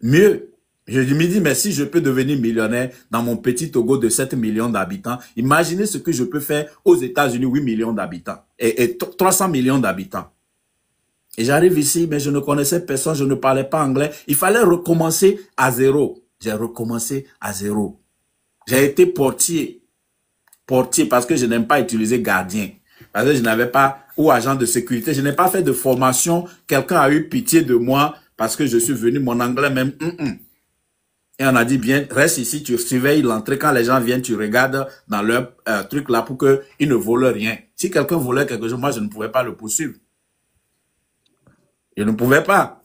mieux. Je me dis, mais si je peux devenir millionnaire dans mon petit Togo de 7 millions d'habitants, imaginez ce que je peux faire aux États-Unis, 8 millions d'habitants et 300 millions d'habitants. Et j'arrive ici, mais je ne connaissais personne, je ne parlais pas anglais. Il fallait recommencer à zéro. J'ai recommencé à zéro. J'ai été portier. Portier parce que je n'aime pas utiliser gardien. Parce que je n'avais pas, ou agent de sécurité, je n'ai pas fait de formation. Quelqu'un a eu pitié de moi parce que je suis venu, mon anglais même. Et on a dit, bien, reste ici, tu surveilles l'entrée. Quand les gens viennent, tu regardes dans leur truc là pour qu'ils ne volent rien. Si quelqu'un volait quelque chose, moi, je ne pouvais pas le poursuivre. Je ne pouvais pas.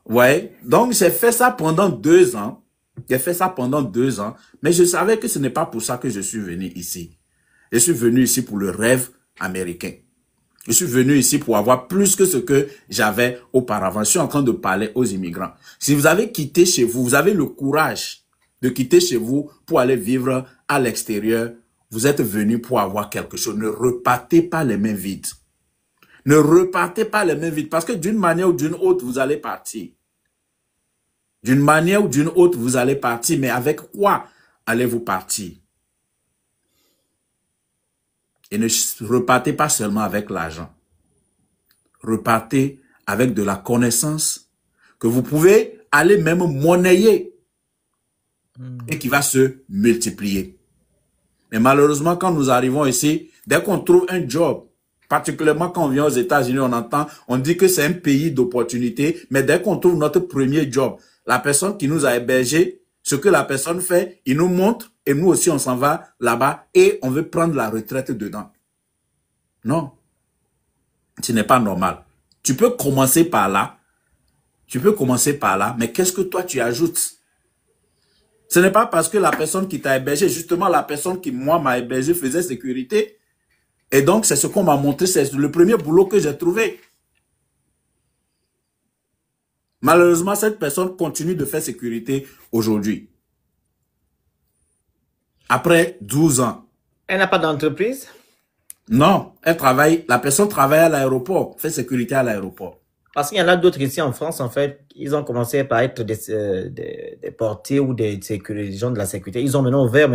Vous voyez? Donc, j'ai fait ça pendant 2 ans. J'ai fait ça pendant 2 ans. Mais je savais que ce n'est pas pour ça que je suis venu ici. Je suis venu ici pour le rêve américain. Je suis venu ici pour avoir plus que ce que j'avais auparavant. Je suis en train de parler aux immigrants. Si vous avez quitté chez vous, vous avez le courage de quitter chez vous pour aller vivre à l'extérieur, vous êtes venu pour avoir quelque chose. Ne repartez pas les mains vides. Ne repartez pas les mains vides parce que d'une manière ou d'une autre, vous allez partir. D'une manière ou d'une autre, vous allez partir. Mais avec quoi allez-vous partir? Et ne repartez pas seulement avec l'argent. Repartez avec de la connaissance que vous pouvez aller même monnayer et qui va se multiplier. Mais malheureusement, quand nous arrivons ici, dès qu'on trouve un job, particulièrement quand on vient aux États-Unis, on dit que c'est un pays d'opportunités, mais dès qu'on trouve notre premier job, la personne qui nous a hébergés, ce que la personne fait, il nous montre et nous aussi on s'en va là-bas et on veut prendre la retraite dedans. Non, ce n'est pas normal. Tu peux commencer par là, mais qu'est-ce que toi tu ajoutes? Ce n'est pas parce que la personne qui t'a hébergé, justement la personne qui moi m'a hébergé faisait sécurité. Et donc c'est ce qu'on m'a montré, c'est le premier boulot que j'ai trouvé. Malheureusement, cette personne continue de faire sécurité aujourd'hui. Après 12 ans. Elle n'a pas d'entreprise? Non, la personne travaille à l'aéroport, fait sécurité à l'aéroport. Parce qu'il y en a d'autres ici en France, en fait, ils ont commencé par être des portiers ou des gens de la sécurité. Ils ont maintenant ouvert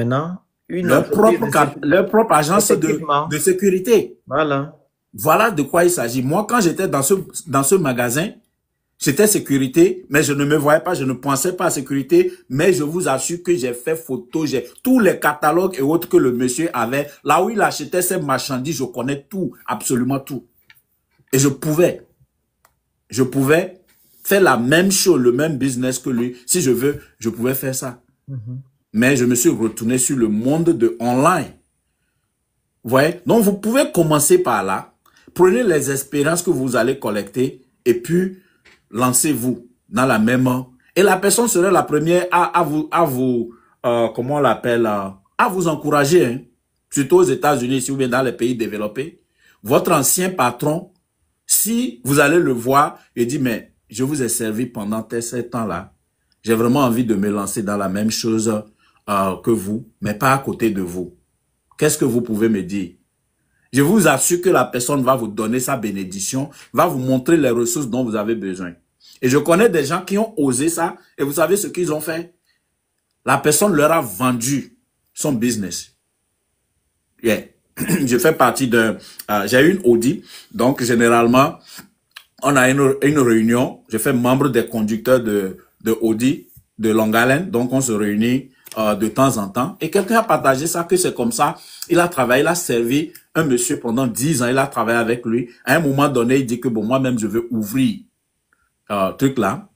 leur propre agence de sécurité. Voilà. Voilà de quoi il s'agit. Moi, quand j'étais dans ce magasin, j'étais sécurité, mais je ne me voyais pas, je ne pensais pas à sécurité, mais je vous assure que j'ai fait photo, j'ai tous les catalogues et autres que le monsieur avait. Là où il achetait ses marchandises, je connais tout, absolument tout. Et je pouvais faire la même chose, le même business que lui. Si je veux, je pouvais faire ça. Mais je me suis retourné sur le monde de online. Vous voyez? Donc, vous pouvez commencer par là. Prenez les expériences que vous allez collecter et puis lancez-vous dans la même... Et la personne serait la première à vous comment on l'appelle, à vous encourager, hein, surtout aux États-Unis, si vous bien dans les pays développés. Votre ancien patron, si vous allez le voir et dire, mais je vous ai servi pendant ces temps-là, j'ai vraiment envie de me lancer dans la même chose que vous, mais pas à côté de vous. Qu'est-ce que vous pouvez me dire? Je vous assure que la personne va vous donner sa bénédiction, va vous montrer les ressources dont vous avez besoin. Et je connais des gens qui ont osé ça, et vous savez ce qu'ils ont fait? La personne leur a vendu son business. Yeah. Je fais partie de... j'ai eu une Audi, donc généralement, on a une réunion, je fais membre des conducteurs de Audi, de Long Island, donc on se réunit de temps en temps, et quelqu'un a partagé ça, que c'est comme ça, il a travaillé, il a servi un monsieur pendant 10 ans, il a travaillé avec lui, à un moment donné, il dit que bon, moi-même, je veux ouvrir truc là,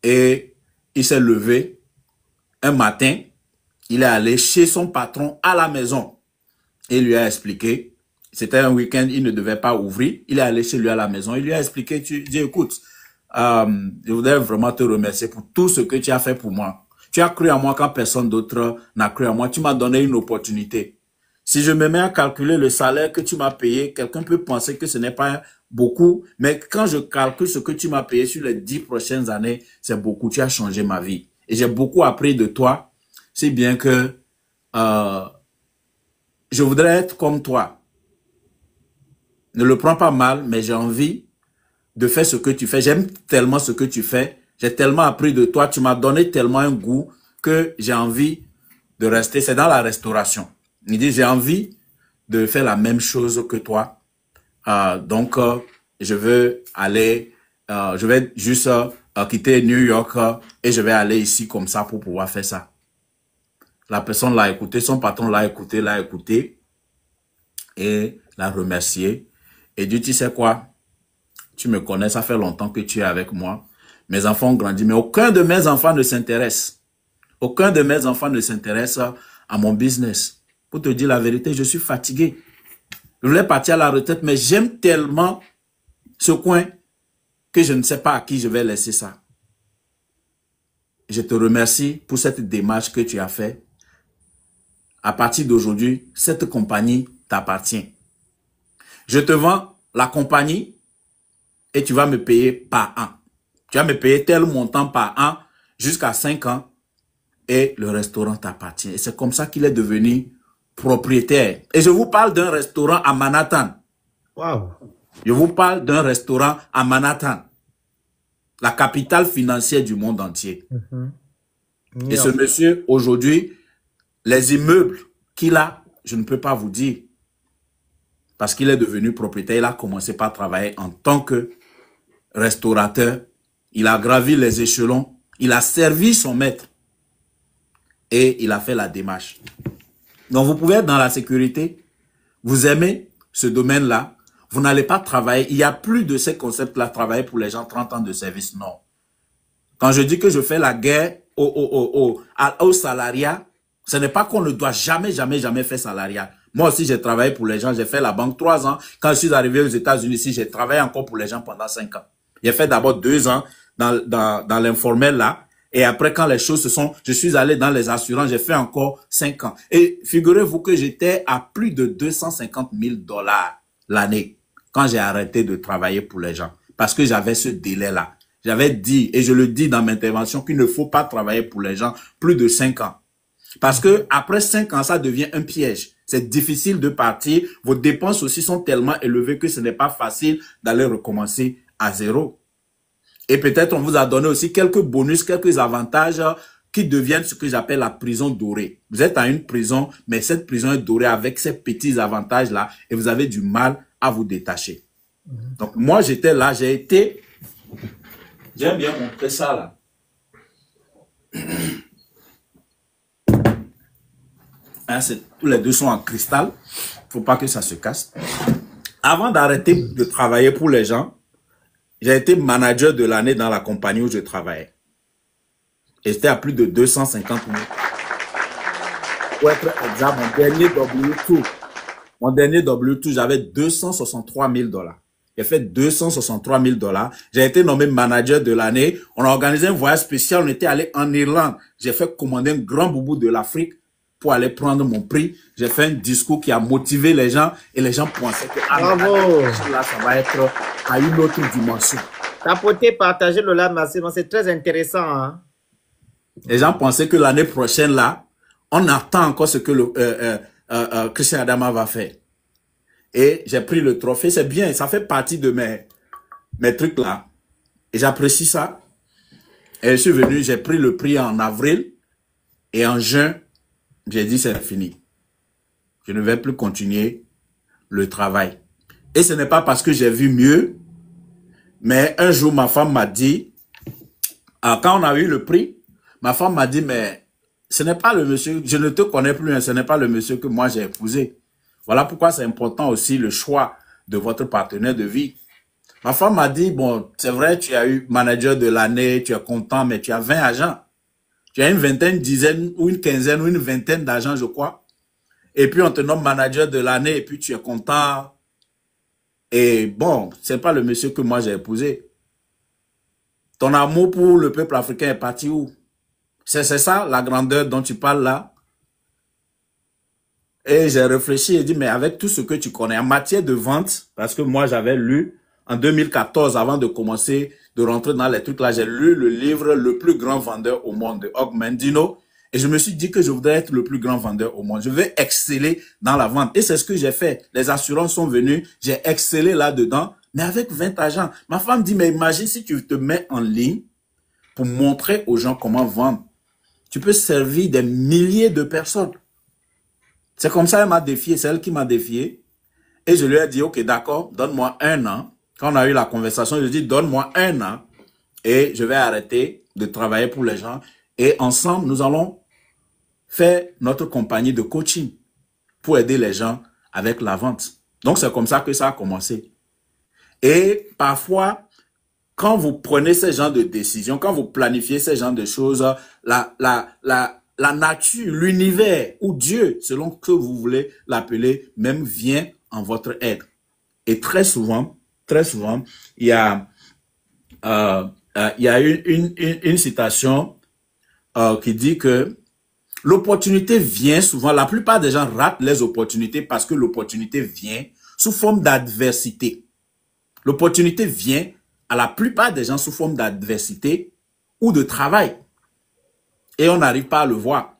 et il s'est levé un matin, il est allé chez son patron à la maison, et il lui a expliqué, c'était un week-end, il ne devait pas ouvrir, il est allé chez lui à la maison, il lui a expliqué, tu dis, écoute, je voudrais vraiment te remercier pour tout ce que tu as fait pour moi. Tu as cru à moi quand personne d'autre n'a cru à moi. Tu m'as donné une opportunité. Si je me mets à calculer le salaire que tu m'as payé, quelqu'un peut penser que ce n'est pas beaucoup, mais quand je calcule ce que tu m'as payé sur les 10 prochaines années, c'est beaucoup. Tu as changé ma vie. Et j'ai beaucoup appris de toi. C'est bien que je voudrais être comme toi. Ne le prends pas mal, mais j'ai envie de faire ce que tu fais. J'aime tellement ce que tu fais. J'ai tellement appris de toi. Tu m'as donné tellement un goût que j'ai envie de rester. C'est dans la restauration. Il dit, j'ai envie de faire la même chose que toi. Donc, je veux aller, je vais juste quitter New York et je vais aller ici comme ça pour pouvoir faire ça. La personne l'a écouté, son patron l'a écouté et l'a remercié. Et dit, tu sais quoi? Tu me connais, ça fait longtemps que tu es avec moi. Mes enfants ont grandi, mais aucun de mes enfants ne s'intéresse Aucun de mes enfants ne s'intéresse à mon business. Pour te dire la vérité, je suis fatigué. Je voulais partir à la retraite, mais j'aime tellement ce coin que je ne sais pas à qui je vais laisser ça. Je te remercie pour cette démarche que tu as faite. À partir d'aujourd'hui, cette compagnie t'appartient. Je te vends la compagnie et tu vas me payer par an. Tu vas me payer tel montant par an jusqu'à 5 ans et le restaurant t'appartient. Et c'est comme ça qu'il est devenu propriétaire. Et je vous parle d'un restaurant à Manhattan. Wow. Je vous parle d'un restaurant à Manhattan, la capitale financière du monde entier. Et ce monsieur, aujourd'hui, les immeubles qu'il a, je ne peux pas vous dire. Parce qu'il est devenu propriétaire. Il a commencé par travailler en tant que restaurateur. Il a gravi les échelons. Il a servi son maître. Et il a fait la démarche. Donc, vous pouvez être dans la sécurité. Vous aimez ce domaine-là. Vous n'allez pas travailler. Il n'y a plus de ces concepts-là, travailler pour les gens 30 ans de service. Non. Quand je dis que je fais la guerre au salariat, ce n'est pas qu'on ne doit jamais faire salariat. Moi aussi, j'ai travaillé pour les gens. J'ai fait la banque 3 ans. Quand je suis arrivé aux États-Unis, ici, j'ai travaillé encore pour les gens pendant 5 ans. J'ai fait d'abord 2 ans dans l'informel là. Et après, quand les choses je suis allé dans les assurances, j'ai fait encore 5 ans. Et figurez-vous que j'étais à plus de 250 000 $ l'année quand j'ai arrêté de travailler pour les gens. Parce que j'avais ce délai-là. J'avais dit, et je le dis dans ma intervention, qu'il ne faut pas travailler pour les gens plus de 5 ans. Parce que après 5 ans, ça devient un piège. C'est difficile de partir. Vos dépenses aussi sont tellement élevées que ce n'est pas facile d'aller recommencer à zéro. Et peut-être on vous a donné aussi quelques bonus, quelques avantages qui deviennent ce que j'appelle la prison dorée. Vous êtes à une prison, mais cette prison est dorée avec ces petits avantages-là et vous avez du mal à vous détacher. Donc moi, j'étais là, j'aime bien montrer ça là. Hein, tous les deux sont en cristal. Faut pas que ça se casse. Avant d'arrêter de travailler pour les gens, j'ai été manager de l'année dans la compagnie où je travaillais. Et j'étais à plus de 250 000. Pour être exact, mon dernier W2, j'avais 263 000 $. J'ai fait 263 000 $. J'ai été nommé manager de l'année. On a organisé un voyage spécial. On était allé en Irlande. J'ai fait commander un grand boubou de l'Afrique pour aller prendre mon prix. J'ai fait un discours qui a motivé les gens et les gens pensaient que là, ça va être à une autre dimension. Tapoter, partager le lab, c'est très intéressant. Hein? Les gens pensaient que l'année prochaine, là, on attend encore ce que Christian Adama va faire. Et j'ai pris le trophée. C'est bien, ça fait partie de mes trucs là. Et j'apprécie ça. Et je suis venu, j'ai pris le prix en avril. Et en juin, j'ai dit c'est fini. Je ne vais plus continuer le travail. Et ce n'est pas parce que j'ai vu mieux. Mais un jour, ma femme m'a dit, quand on a eu le prix, ma femme m'a dit, mais ce n'est pas le monsieur, je ne te connais plus, hein, ce n'est pas le monsieur que moi j'ai épousé. Voilà pourquoi c'est important aussi le choix de votre partenaire de vie. Ma femme m'a dit, bon, c'est vrai, tu as eu manager de l'année, tu es content, mais tu as 20 agents. Tu as une vingtaine, dizaine, ou une quinzaine, ou une vingtaine d'agents, je crois. Et puis on te nomme manager de l'année, et puis tu es content. Et bon, c'est pas le monsieur que moi j'ai épousé. Ton amour pour le peuple africain est parti où? C'est ça, la grandeur dont tu parles là. Et j'ai réfléchi et dit, mais avec tout ce que tu connais en matière de vente, parce que moi j'avais lu en 2014, avant de commencer de rentrer dans les trucs là, j'ai lu le livre Le plus grand vendeur au monde de Og Mandino. Et je me suis dit que je voudrais être le plus grand vendeur au monde. Je vais exceller dans la vente. Et c'est ce que j'ai fait. Les assurances sont venues. J'ai excellé là-dedans, mais avec 20 agents. Ma femme dit, mais imagine si tu te mets en ligne pour montrer aux gens comment vendre. Tu peux servir des milliers de personnes. C'est comme ça qu'elle m'a défié. C'est elle qui m'a défié. Et je lui ai dit, ok, d'accord, donne-moi 1 an. Quand on a eu la conversation, je lui ai dit, donne-moi 1 an et je vais arrêter de travailler pour les gens. Et ensemble, nous allons faire notre compagnie de coaching pour aider les gens avec la vente. Donc, c'est comme ça que ça a commencé. Et parfois, quand vous prenez ce genre de décisions, quand vous planifiez ce genre de choses, la nature, l'univers ou Dieu, selon que vous voulez l'appeler, même vient en votre aide. Et très souvent, il y a une citation qui dit que l'opportunité vient souvent, la plupart des gens ratent les opportunités parce que l'opportunité vient sous forme d'adversité. L'opportunité vient à la plupart des gens sous forme d'adversité ou de travail. Et on n'arrive pas à le voir.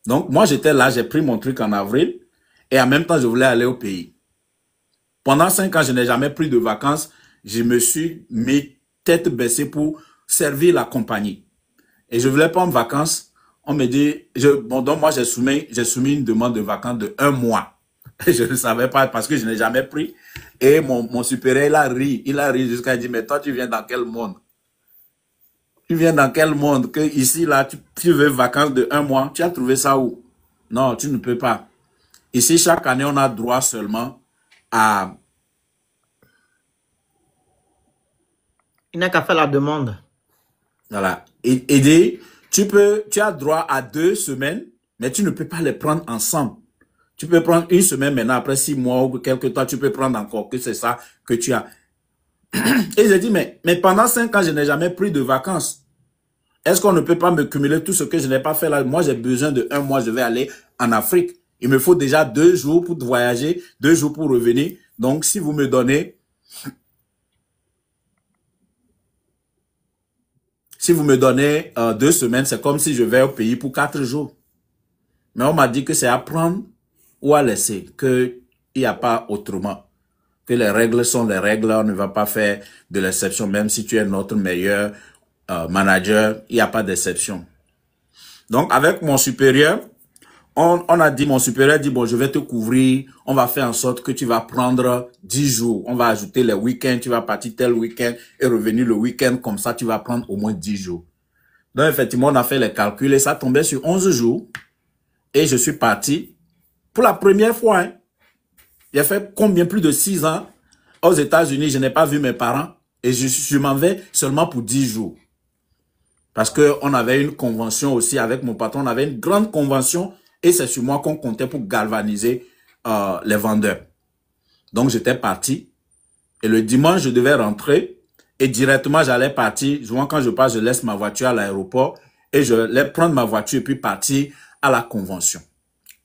Donc, moi, j'étais là, j'ai pris mon truc en avril et en même temps, je voulais aller au pays. Pendant 5 ans, je n'ai jamais pris de vacances. Je me suis mis tête baissée pour servir la compagnie. Et je voulais prendre vacances. On me dit, donc moi, j'ai soumis une demande de vacances de 1 mois. Et je ne savais pas parce que je n'ai jamais pris. Et mon supérieur, il a ri jusqu'à dire, mais toi, tu viens dans quel monde? Tu viens dans quel monde que ici, là, tu veux vacances de 1 mois? Tu as trouvé ça où? Non, tu ne peux pas. Ici, chaque année, on a droit seulement à... Il n'a qu'à faire la demande. Voilà. Et dit, tu as droit à 2 semaines, mais tu ne peux pas les prendre ensemble. Tu peux prendre 1 semaine maintenant, après 6 mois ou quelque temps, tu peux prendre encore que c'est ça que tu as. Et j'ai dit, mais pendant 5 ans, je n'ai jamais pris de vacances. Est-ce qu'on ne peut pas me cumuler tout ce que je n'ai pas fait là? Moi, j'ai besoin de 1 mois, je vais aller en Afrique. Il me faut déjà 2 jours pour voyager, 2 jours pour revenir. Donc, si vous me donnez 2 semaines, c'est comme si je vais au pays pour 4 jours. Mais on m'a dit que c'est à prendre ou à laisser, qu'il n'y a pas autrement. Que les règles sont les règles, on ne va pas faire de l'exception, même si tu es notre meilleur manager, il n'y a pas d'exception. Donc, avec mon supérieur, mon supérieur dit, bon, je vais te couvrir, on va faire en sorte que tu vas prendre 10 jours, on va ajouter les week-ends, tu vas partir tel week-end et revenir le week-end, comme ça, tu vas prendre au moins 10 jours. Donc, effectivement, on a fait les calculs et ça tombait sur 11 jours et je suis parti pour la première fois. Hein. J'ai fait combien? Plus de 6 ans aux États-Unis, je n'ai pas vu mes parents et je m'en vais seulement pour 10 jours. Parce que on avait une convention aussi avec mon patron, on avait une grande convention et c'est sur moi qu'on comptait pour galvaniser les vendeurs. Donc j'étais parti et le dimanche je devais rentrer et directement j'allais partir. Souvent quand je pars, je laisse ma voiture à l'aéroport et je vais prendre ma voiture et puis partir à la convention.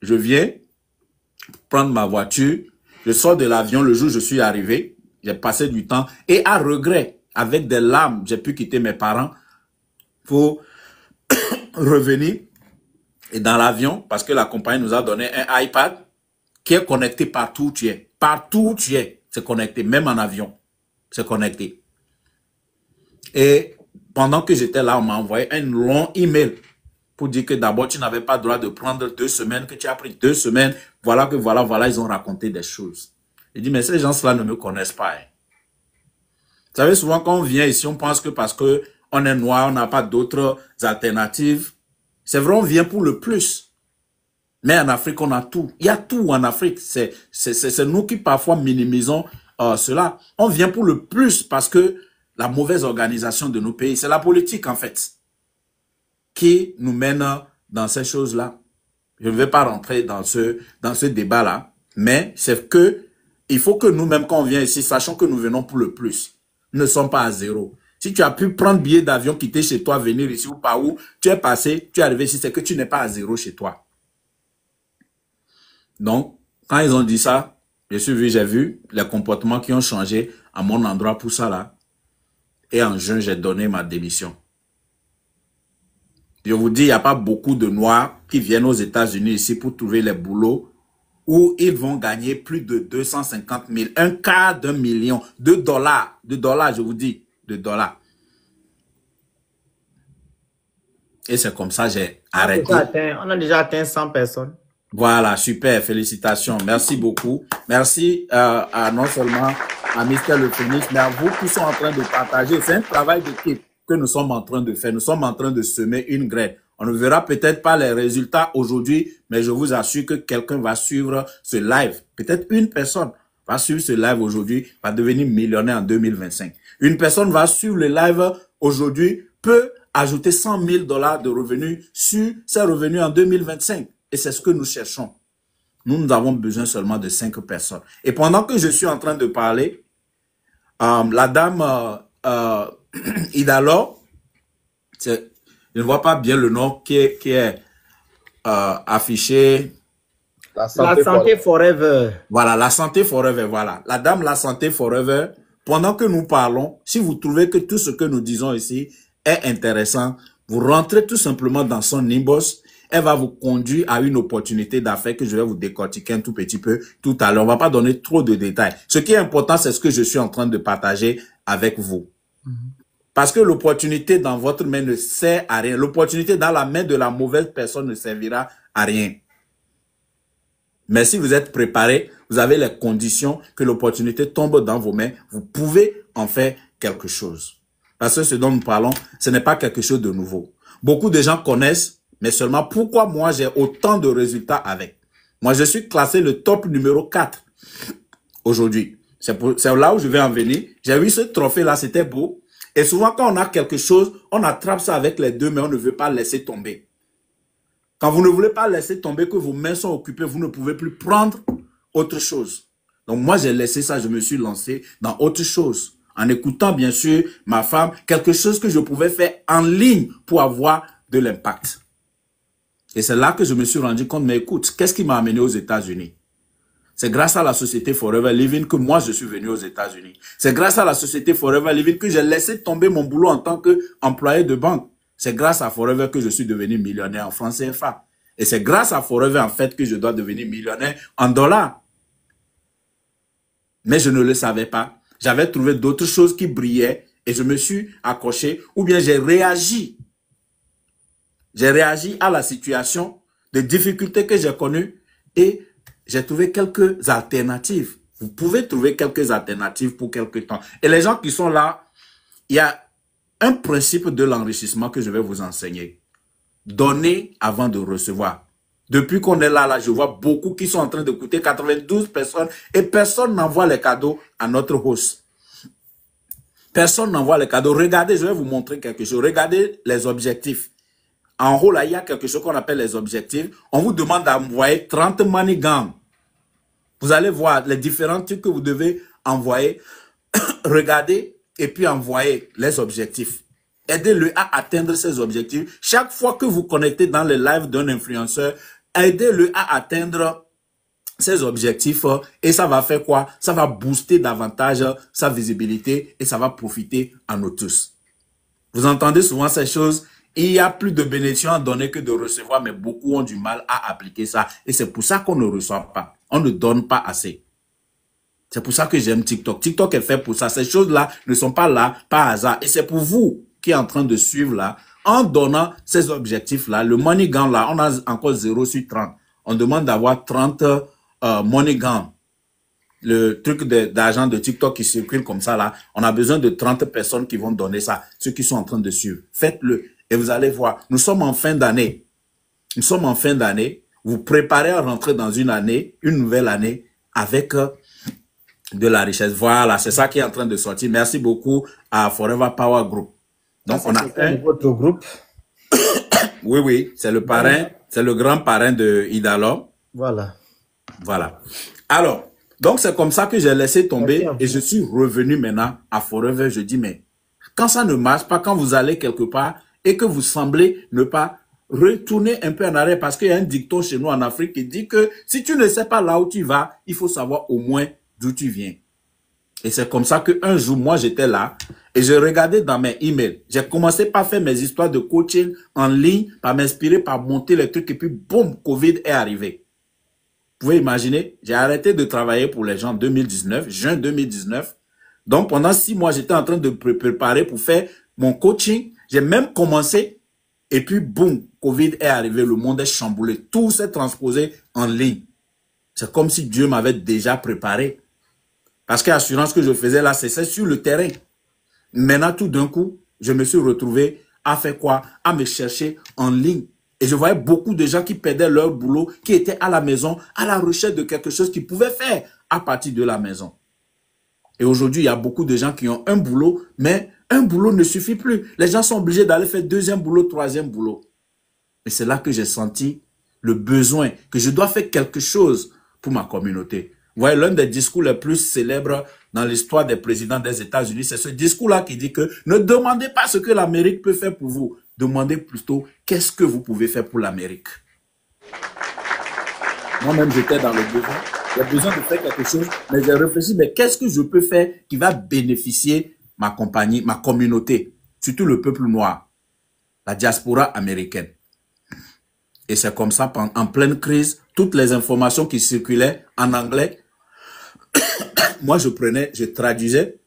Je viens prendre ma voiture, je sors de l'avion le jour où je suis arrivé, j'ai passé du temps et à regret, avec des larmes, j'ai pu quitter mes parents pour revenir et dans l'avion, parce que la compagnie nous a donné un iPad qui est connecté partout où tu es. Partout où tu es, c'est connecté, même en avion, c'est connecté. Et pendant que j'étais là, on m'a envoyé un long email pour dire que d'abord, tu n'avais pas le droit de prendre 2 semaines, que tu as pris 2 semaines, voilà, ils ont raconté des choses. Je dis, mais ces gens-là ne me connaissent pas. Hein. Vous savez, souvent quand on vient ici, on pense que parce que on est noir, on n'a pas d'autres alternatives. C'est vrai, on vient pour le plus. Mais en Afrique, on a tout. Il y a tout en Afrique. C'est nous qui parfois minimisons cela. On vient pour le plus parce que la mauvaise organisation de nos pays, c'est la politique en fait, qui nous mène dans ces choses-là. Je ne vais pas rentrer dans ce débat-là, mais c'est que il faut que nous-mêmes, quand on vient ici, sachons que nous venons pour le plus. Nous ne sommes pas à 0. Si tu as pu prendre billet d'avion, quitter chez toi, venir ici ou par où, tu es passé, tu es arrivé ici, c'est que tu n'es pas à 0 chez toi. Donc, quand ils ont dit ça, j'ai vu les comportements qui ont changé à mon endroit pour ça là. Et en juin, j'ai donné ma démission. Je vous dis, il n'y a pas beaucoup de Noirs qui viennent aux États-Unis ici pour trouver les boulots où ils vont gagner plus de 250 000, un quart d'un million de dollars, je vous dis, de dollars. Et c'est comme ça que j'ai arrêté. On a déjà atteint 100 personnes. Voilà, super, félicitations, merci beaucoup. Merci à non seulement à Mr. Le Phénix, mais à vous qui sont en train de partager. C'est un travail d'équipe que nous sommes en train de faire. Nous sommes en train de semer une graine. On ne verra peut-être pas les résultats aujourd'hui, mais je vous assure que quelqu'un va suivre ce live. Peut-être une personne va suivre ce live aujourd'hui, va devenir millionnaire en 2025. Une personne va sur le live aujourd'hui, peut ajouter 100 000 $ de revenus sur ses revenus en 2025. Et c'est ce que nous cherchons. Nous avons besoin seulement de 5 personnes. Et pendant que je suis en train de parler, la dame Idalo, je ne vois pas bien le nom qui est affiché. La santé forever. Voilà, la santé forever, voilà. La dame La Santé Forever, pendant que nous parlons, si vous trouvez que tout ce que nous disons ici est intéressant, vous rentrez tout simplement dans son inbox. Elle va vous conduire à une opportunité d'affaires que je vais vous décortiquer un tout petit peu tout à l'heure. On va pas donner trop de détails. Ce qui est important, c'est ce que je suis en train de partager avec vous. Parce que l'opportunité dans votre main ne sert à rien. L'opportunité dans la main de la mauvaise personne ne servira à rien. Mais si vous êtes préparé, vous avez les conditions que l'opportunité tombe dans vos mains, vous pouvez en faire quelque chose. Parce que ce dont nous parlons, ce n'est pas quelque chose de nouveau. Beaucoup de gens connaissent, mais seulement pourquoi moi j'ai autant de résultats avec. Moi, je suis classé le top numéro 4 aujourd'hui. C'est là où je vais en venir. J'ai vu ce trophée-là, c'était beau. Et souvent, quand on a quelque chose, on attrape ça avec les deux mains, on ne veut pas laisser tomber. Quand vous ne voulez pas laisser tomber, que vos mains sont occupées, vous ne pouvez plus prendre autre chose. Donc moi, j'ai laissé ça, je me suis lancé dans autre chose. En écoutant, bien sûr, ma femme, quelque chose que je pouvais faire en ligne pour avoir de l'impact. Et c'est là que je me suis rendu compte, mais écoute, qu'est-ce qui m'a amené aux États-Unis? C'est grâce à la société Forever Living que moi, je suis venu aux États-Unis. C'est grâce à la société Forever Living que j'ai laissé tomber mon boulot en tant qu'employé de banque. C'est grâce à Forever que je suis devenu millionnaire en francs CFA. Et c'est grâce à Forever, en fait, que je dois devenir millionnaire en dollars. Mais je ne le savais pas. J'avais trouvé d'autres choses qui brillaient et je me suis accroché ou bien j'ai réagi. J'ai réagi à la situation de difficultés que j'ai connues et j'ai trouvé quelques alternatives. Vous pouvez trouver quelques alternatives pour quelque temps. Et les gens qui sont là, il y a un principe de l'enrichissement que je vais vous enseigner. Donner avant de recevoir. Depuis qu'on est là, je vois beaucoup qui sont en train d'écouter, 92 personnes, et personne n'envoie les cadeaux à notre host. Personne n'envoie les cadeaux. Regardez, je vais vous montrer quelque chose. Regardez les objectifs. En haut, là, il y a quelque chose qu'on appelle les objectifs. On vous demande d'envoyer 30 MoneyGram. Vous allez voir les différents trucs que vous devez envoyer. Regardez et puis envoyer les objectifs. Aidez-le à atteindre ses objectifs. Chaque fois que vous connectez dans le live d'un influenceur, aidez-le à atteindre ses objectifs et ça va faire quoi? Ça va booster davantage sa visibilité et ça va profiter à nous tous. Vous entendez souvent ces choses? Il y a plus de bénédictions à donner que de recevoir, mais beaucoup ont du mal à appliquer ça. Et c'est pour ça qu'on ne reçoit pas. On ne donne pas assez. C'est pour ça que j'aime TikTok. TikTok est fait pour ça. Ces choses-là ne sont pas là par hasard. Et c'est pour vous qui êtes en train de suivre là, en donnant ces objectifs-là. Le MoneyGram là, on a encore 0 sur 30. On demande d'avoir 30 MoneyGram. Le truc d'argent de TikTok qui circule comme ça là, on a besoin de 30 personnes qui vont donner ça. Ceux qui sont en train de suivre. Faites-le et vous allez voir. Nous sommes en fin d'année. Nous sommes en fin d'année. Vous préparez à rentrer dans une année, une nouvelle année avec de la richesse. Voilà, c'est ça qui est en train de sortir. Merci beaucoup à Forever Power Group. Donc, on a votre groupe. Oui, oui, c'est le parrain, c'est le grand parrain de Idalo. Voilà. Voilà. Alors, donc c'est comme ça que j'ai laissé tomber et je suis revenu maintenant à Forever. Je dis, mais quand ça ne marche pas, quand vous allez quelque part et que vous semblez ne pas retourner un peu en arrière, parce qu'il y a un dicton chez nous en Afrique qui dit que si tu ne sais pas là où tu vas, il faut savoir au moins d'où tu viens. Et c'est comme ça qu'un jour, moi, j'étais là et je regardais dans mes emails. J'ai commencé par faire mes histoires de coaching en ligne, par m'inspirer, par monter les trucs et puis boum, Covid est arrivé. Vous pouvez imaginer, j'ai arrêté de travailler pour les gens en 2019, juin 2019. Donc, pendant 6 mois, j'étais en train de préparer pour faire mon coaching. J'ai même commencé et puis boum, Covid est arrivé, le monde est chamboulé. Tout s'est transposé en ligne. C'est comme si Dieu m'avait déjà préparé. Parce que l'assurance que je faisais là, c'est sur le terrain. Maintenant, tout d'un coup, je me suis retrouvé à faire quoi? À me chercher en ligne. Et je voyais beaucoup de gens qui perdaient leur boulot, qui étaient à la maison, à la recherche de quelque chose qu'ils pouvaient faire à partir de la maison. Et aujourd'hui, il y a beaucoup de gens qui ont un boulot, mais un boulot ne suffit plus. Les gens sont obligés d'aller faire deuxième boulot, troisième boulot. Et c'est là que j'ai senti le besoin, que je dois faire quelque chose pour ma communauté. Vous voyez, l'un des discours les plus célèbres dans l'histoire des présidents des États-Unis, c'est ce discours-là qui dit que ne demandez pas ce que l'Amérique peut faire pour vous. Demandez plutôt qu'est-ce que vous pouvez faire pour l'Amérique. Moi-même, j'étais dans le besoin. J'ai besoin de faire quelque chose, mais j'ai réfléchi, mais qu'est-ce que je peux faire qui va bénéficier ma compagnie, ma communauté, surtout le peuple noir, la diaspora américaine. Et c'est comme ça, en pleine crise, toutes les informations qui circulaient en anglais, moi je prenais, je traduisais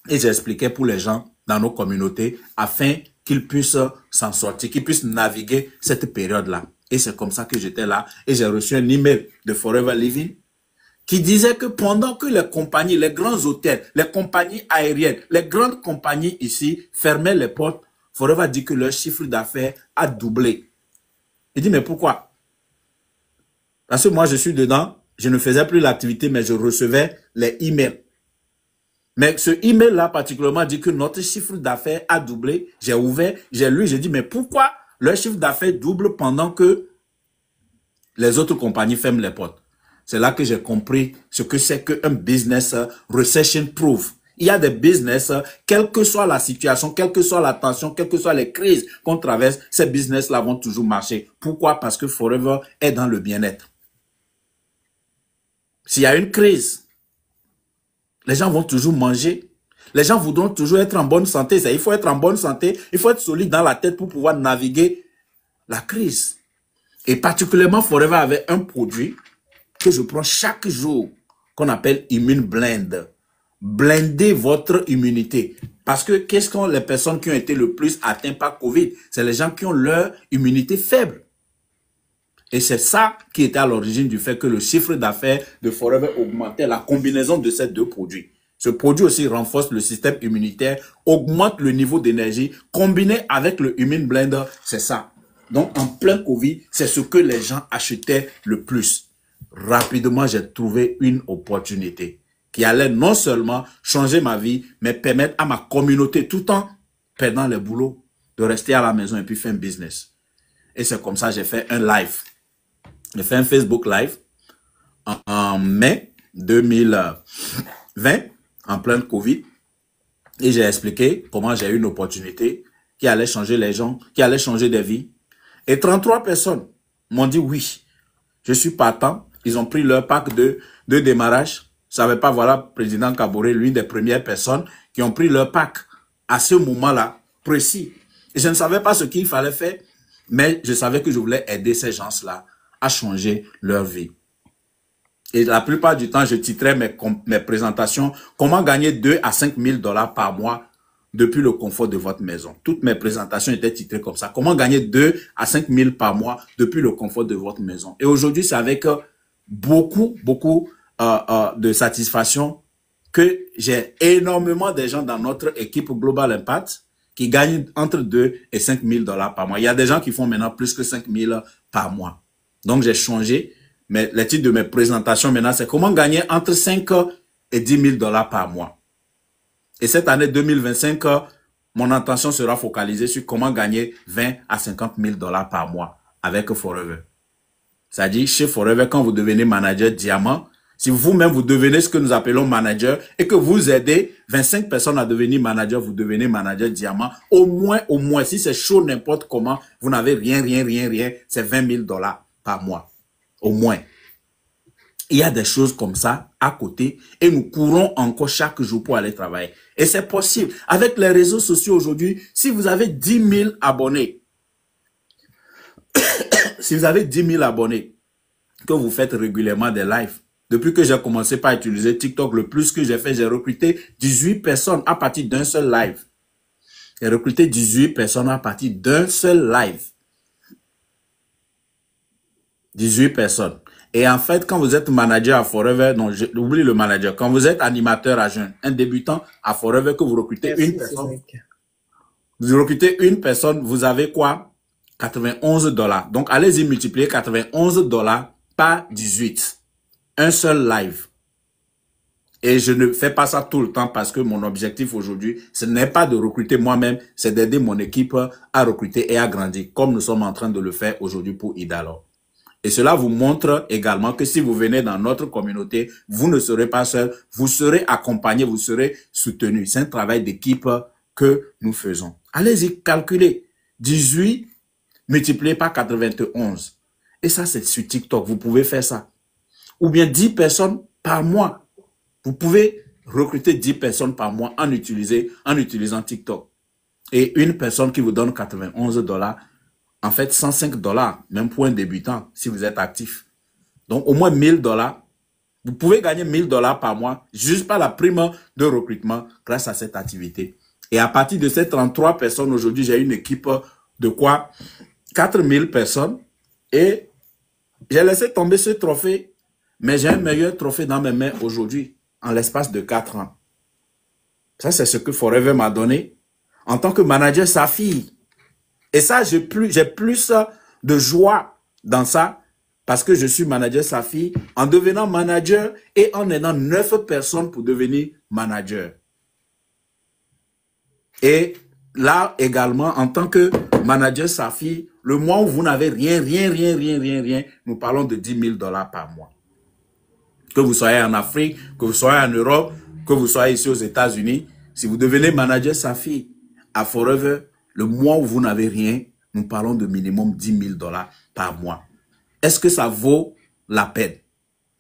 et j'expliquais pour les gens dans nos communautés afin qu'ils puissent s'en sortir, qu'ils puissent naviguer cette période-là. Et c'est comme ça que j'étais là et j'ai reçu un email de Forever Living qui disait que pendant que les compagnies, les grands hôtels, les compagnies aériennes, les grandes compagnies ici fermaient les portes, Forever dit que leur chiffre d'affaires a doublé. Il dit, mais pourquoi? Parce que moi, je suis dedans, je ne faisais plus l'activité, mais je recevais les emails. Mais ce email-là, particulièrement, dit que notre chiffre d'affaires a doublé. J'ai ouvert, j'ai lu, j'ai dit, mais pourquoi leur chiffre d'affaires double pendant que les autres compagnies ferment les portes? C'est là que j'ai compris ce que c'est qu'un business recession-proof. Il y a des business, quelle que soit la situation, quelle que soit la tension, quelles que soient les crises qu'on traverse, ces business-là vont toujours marcher. Pourquoi? Parce que Forever est dans le bien-être. S'il y a une crise, les gens vont toujours manger. Les gens voudront toujours être en bonne santé. Il faut être en bonne santé, il faut être solide dans la tête pour pouvoir naviguer la crise. Et particulièrement, Forever avait un produit que je prends chaque jour, qu'on appelle Immune Blend. Blender votre immunité. Parce que qu'est-ce qu'ont les personnes qui ont été le plus atteintes par Covid? C'est les gens qui ont leur immunité faible. Et c'est ça qui était à l'origine du fait que le chiffre d'affaires de Forever augmentait, la combinaison de ces deux produits. Ce produit aussi renforce le système immunitaire, augmente le niveau d'énergie, combiné avec le Immune Blender, c'est ça. Donc en plein Covid, c'est ce que les gens achetaient le plus. Rapidement, j'ai trouvé une opportunité qui allait non seulement changer ma vie, mais permettre à ma communauté, tout en perdant le boulot, de rester à la maison et puis faire un business. Et c'est comme ça que j'ai fait un live. J'ai fait un Facebook Live en mai 2020, en plein Covid. Et j'ai expliqué comment j'ai eu une opportunité qui allait changer les gens, qui allait changer des vies. Et 33 personnes m'ont dit oui, je suis partant. Ils ont pris leur pack de démarrage. Je ne savais pas, voilà, président Kaboré, l'une des premières personnes qui ont pris leur pack à ce moment-là précis. Et je ne savais pas ce qu'il fallait faire, mais je savais que je voulais aider ces gens-là à changer leur vie. Et la plupart du temps, je titrais mes présentations « Comment gagner 2 à 5 000 $ par mois depuis le confort de votre maison ». Toutes mes présentations étaient titrées comme ça. « Comment gagner 2 à 5 000 $ par mois depuis le confort de votre maison ». Et aujourd'hui, c'est avec beaucoup de satisfaction que j'ai énormément de gens dans notre équipe Global Impact qui gagnent entre 2 et 5 000 $ par mois. Il y a des gens qui font maintenant plus que 5 000 par mois. Donc, j'ai changé. Mais le titre de mes présentations maintenant, c'est comment gagner entre 5 et 10 000 $ par mois. Et cette année 2025, mon intention sera focalisée sur comment gagner 20 à 50 000 $ par mois avec Forever. C'est-à-dire, chez Forever, quand vous devenez manager diamant, si vous-même vous devenez ce que nous appelons manager et que vous aidez 25 personnes à devenir manager, vous devenez manager diamant. Au moins, si c'est chaud n'importe comment, vous n'avez rien, c'est 20 000 $ par mois. Au moins. Il y a des choses comme ça à côté et nous courons encore chaque jour pour aller travailler. Et c'est possible. Avec les réseaux sociaux aujourd'hui, si vous avez 10 000 abonnés, si vous avez 10 000 abonnés, que vous faites régulièrement des lives, depuis que j'ai commencé par utiliser TikTok, le plus que j'ai fait, j'ai recruté 18 personnes à partir d'un seul live. J'ai recruté 18 personnes à partir d'un seul live. 18 personnes. Et en fait, quand vous êtes manager à Forever, non, j'oublie le manager, quand vous êtes animateur à jeune, un débutant à Forever, que vous recrutez une personne, vous recrutez une personne, vous avez quoi? 91 $. Donc, allez-y multiplier 91 $ par 18. Un seul live. Et je ne fais pas ça tout le temps parce que mon objectif aujourd'hui, ce n'est pas de recruter moi-même, c'est d'aider mon équipe à recruter et à grandir, comme nous sommes en train de le faire aujourd'hui pour Idalor. Et cela vous montre également que si vous venez dans notre communauté, vous ne serez pas seul, vous serez accompagné, vous serez soutenu. C'est un travail d'équipe que nous faisons. Allez-y, calculez. 18 multiplié par 91. Et ça, c'est sur TikTok. Vous pouvez faire ça. Ou bien 10 personnes par mois. Vous pouvez recruter 10 personnes par mois en utilisant TikTok. Et une personne qui vous donne $91, en fait, $105, même pour un débutant, si vous êtes actif. Donc, au moins $1000. Vous pouvez gagner $1000 par mois, juste par la prime de recrutement grâce à cette activité. Et à partir de ces 33 personnes, aujourd'hui, j'ai une équipe de quoi? 4000 personnes. Et j'ai laissé tomber ce trophée, mais j'ai un meilleur trophée dans mes mains aujourd'hui, en l'espace de 4 ans. Ça, c'est ce que Forever m'a donné en tant que manager Safi. Et ça, j'ai plus de joie dans ça parce que je suis manager Safi en devenant manager et en aidant 9 personnes pour devenir manager. Et là également, en tant que manager Safi, le mois où vous n'avez rien, nous parlons de $10 000 par mois. Que vous soyez en Afrique, que vous soyez en Europe, que vous soyez ici aux États-Unis, si vous devenez manager Safi à Forever, le mois où vous n'avez rien, nous parlons de minimum $10 000 par mois. Est-ce que ça vaut la peine?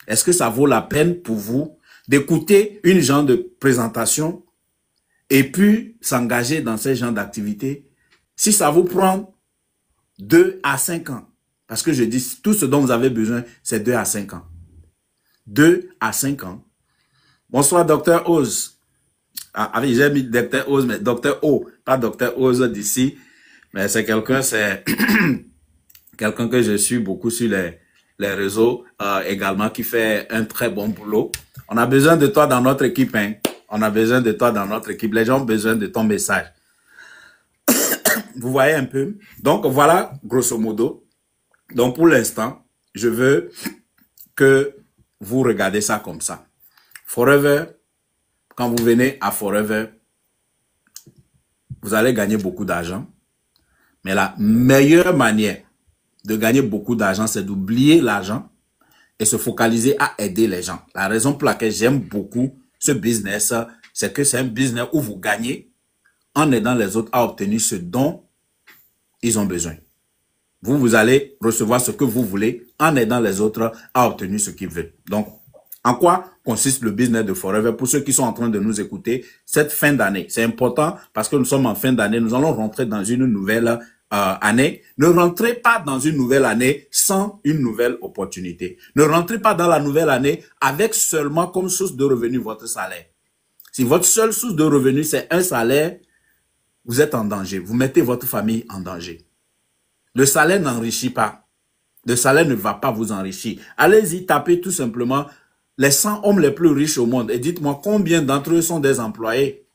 Est-ce que ça vaut la peine pour vous d'écouter une genre de présentation et puis s'engager dans ce genre d'activité? Si ça vous prend 2 à 5 ans, parce que je dis tout ce dont vous avez besoin, c'est 2 à 5 ans. 2 à 5 ans. Bonsoir, Dr. Oz. Ah, j'ai mis Dr. Oz, mais Dr. O, pas Dr. Oz d'ici. Mais c'est quelqu'un que je suis beaucoup sur les réseaux, également, qui fait un très bon boulot. On a besoin de toi dans notre équipe, hein. On a besoin de toi dans notre équipe. Les gens ont besoin de ton message. Vous voyez un peu? Donc, voilà, grosso modo. Donc, pour l'instant, je veux que vous regardez ça comme ça. Forever, quand vous venez à Forever, vous allez gagner beaucoup d'argent. Mais la meilleure manière de gagner beaucoup d'argent, c'est d'oublier l'argent et se focaliser à aider les gens. La raison pour laquelle j'aime beaucoup ce business, c'est que c'est un business où vous gagnez en aidant les autres à obtenir ce dont ils ont besoin. Vous allez recevoir ce que vous voulez en aidant les autres à obtenir ce qu'ils veulent. Donc, en quoi consiste le business de Forever? Pour ceux qui sont en train de nous écouter, cette fin d'année, c'est important parce que nous sommes en fin d'année, nous allons rentrer dans une nouvelle année. Ne rentrez pas dans une nouvelle année sans une nouvelle opportunité. Ne rentrez pas dans la nouvelle année avec seulement comme source de revenu votre salaire. Si votre seule source de revenu, c'est un salaire, vous êtes en danger. Vous mettez votre famille en danger. Le salaire n'enrichit pas. Le salaire ne va pas vous enrichir. Allez-y, tapez tout simplement les 100 hommes les plus riches au monde et dites-moi combien d'entre eux sont des employés.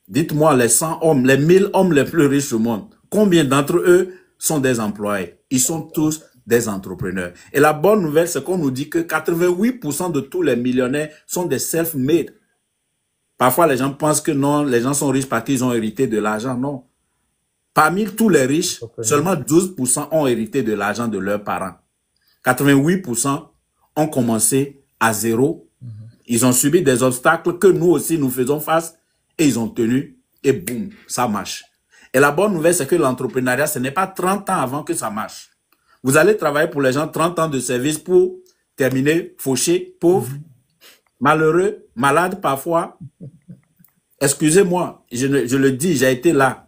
Dites-moi les 100 hommes, les 1000 hommes les plus riches au monde, combien d'entre eux sont des employés? Ils sont tous des entrepreneurs. Et la bonne nouvelle, c'est qu'on nous dit que 88% de tous les millionnaires sont des self-made. Parfois, les gens pensent que non, les gens sont riches parce qu'ils ont hérité de l'argent. Non. Parmi tous les riches, seulement 12% ont hérité de l'argent de leurs parents. 88% ont commencé à zéro. Ils ont subi des obstacles que nous aussi nous faisons face et ils ont tenu et boum, ça marche. Et la bonne nouvelle, c'est que l'entrepreneuriat, ce n'est pas 30 ans avant que ça marche. Vous allez travailler pour les gens 30 ans de service pour terminer fauché, pauvre, malheureux, malade parfois. Excusez-moi, je le dis, j'ai été là.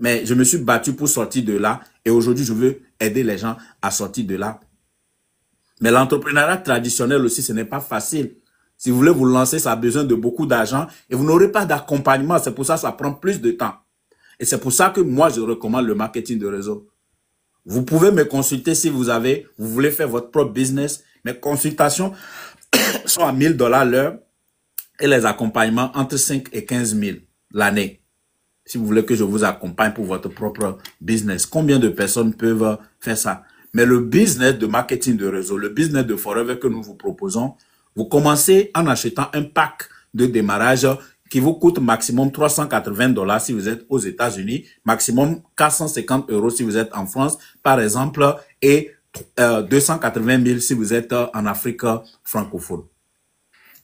Mais je me suis battu pour sortir de là et aujourd'hui, je veux aider les gens à sortir de là. Mais l'entrepreneuriat traditionnel aussi, ce n'est pas facile. Si vous voulez vous lancer, ça a besoin de beaucoup d'argent et vous n'aurez pas d'accompagnement. C'est pour ça que ça prend plus de temps. Et c'est pour ça que moi, je recommande le marketing de réseau. Vous pouvez me consulter si vous voulez faire votre propre business. Mes consultations sont à $1000 l'heure et les accompagnements entre 5 et 15 000 l'année. Si vous voulez que je vous accompagne pour votre propre business, combien de personnes peuvent faire ça? Mais le business de marketing de réseau, le business de Forever que nous vous proposons, Vous commencez en achetant un pack de démarrage qui vous coûte maximum $380 si vous êtes aux États-Unis, maximum 450 € si vous êtes en France, par exemple, et 280 000 si vous êtes en Afrique francophone.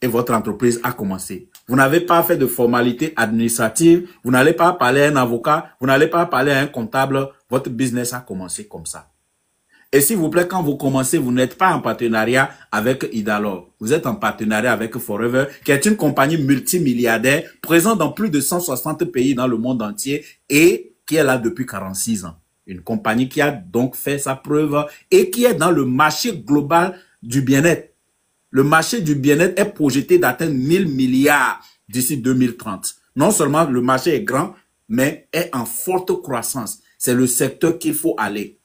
Et votre entreprise a commencé. Vous n'avez pas fait de formalité administrative, vous n'allez pas parler à un avocat, vous n'allez pas parler à un comptable, votre business a commencé comme ça. Et s'il vous plaît, quand vous commencez, vous n'êtes pas en partenariat avec Idalor. Vous êtes en partenariat avec Forever, qui est une compagnie multimilliardaire, présente dans plus de 160 pays dans le monde entier et qui est là depuis 46 ans. Une compagnie qui a donc fait sa preuve et qui est dans le marché global du bien-être. Le marché du bien-être est projeté d'atteindre 1000 milliards d'ici 2030. Non seulement le marché est grand, mais est en forte croissance. C'est le secteur qu'il faut aller.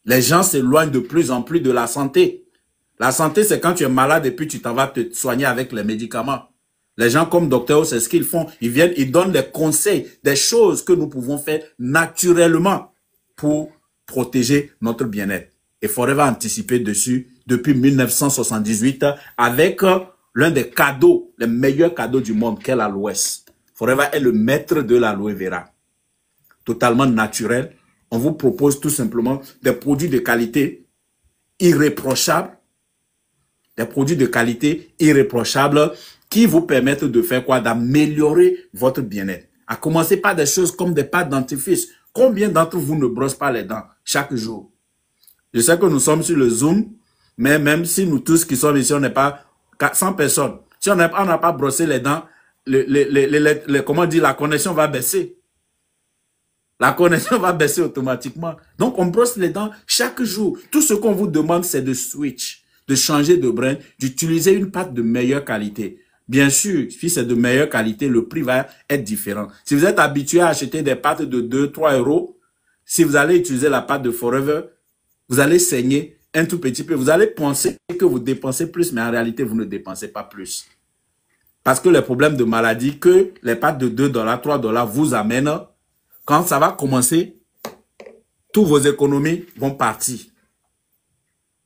Les gens s'éloignent de plus en plus de la santé. La santé, c'est quand tu es malade et puis tu t'en vas te soigner avec les médicaments. Les gens comme Docteur, c'est ce qu'ils font. Ils viennent, ils donnent des conseils, des choses que nous pouvons faire naturellement pour protéger notre bien-être. Et Forever a anticipé dessus depuis 1978 avec l'un des cadeaux, les meilleurs cadeaux du monde qu'est l'aloès. Forever est le maître de l'aloe vera. Totalement naturel. On vous propose tout simplement des produits de qualité irréprochables. Des produits de qualité irréprochables qui vous permettent de faire quoi? D'améliorer votre bien-être. À commencer par des choses comme des pâtes dentifrice. Combien d'entre vous ne brossent pas les dents chaque jour? Je sais que nous sommes sur le Zoom, mais même si nous tous qui sommes ici, on n'est pas 400 personnes. Si on n'a pas brossé les dents, comment dire, la connexion va baisser. La connexion va baisser automatiquement. Donc, on brosse les dents chaque jour. Tout ce qu'on vous demande, c'est de switch, de changer de brin, d'utiliser une pâte de meilleure qualité. Bien sûr, si c'est de meilleure qualité, le prix va être différent. Si vous êtes habitué à acheter des pâtes de 2-3 €, si vous allez utiliser la pâte de Forever, vous allez saigner un tout petit peu. Vous allez penser que vous dépensez plus, mais en réalité, vous ne dépensez pas plus. Parce que les problèmes de maladie que les pâtes de 2 $, 3 $ vous amènent, quand ça va commencer, toutes vos économies vont partir.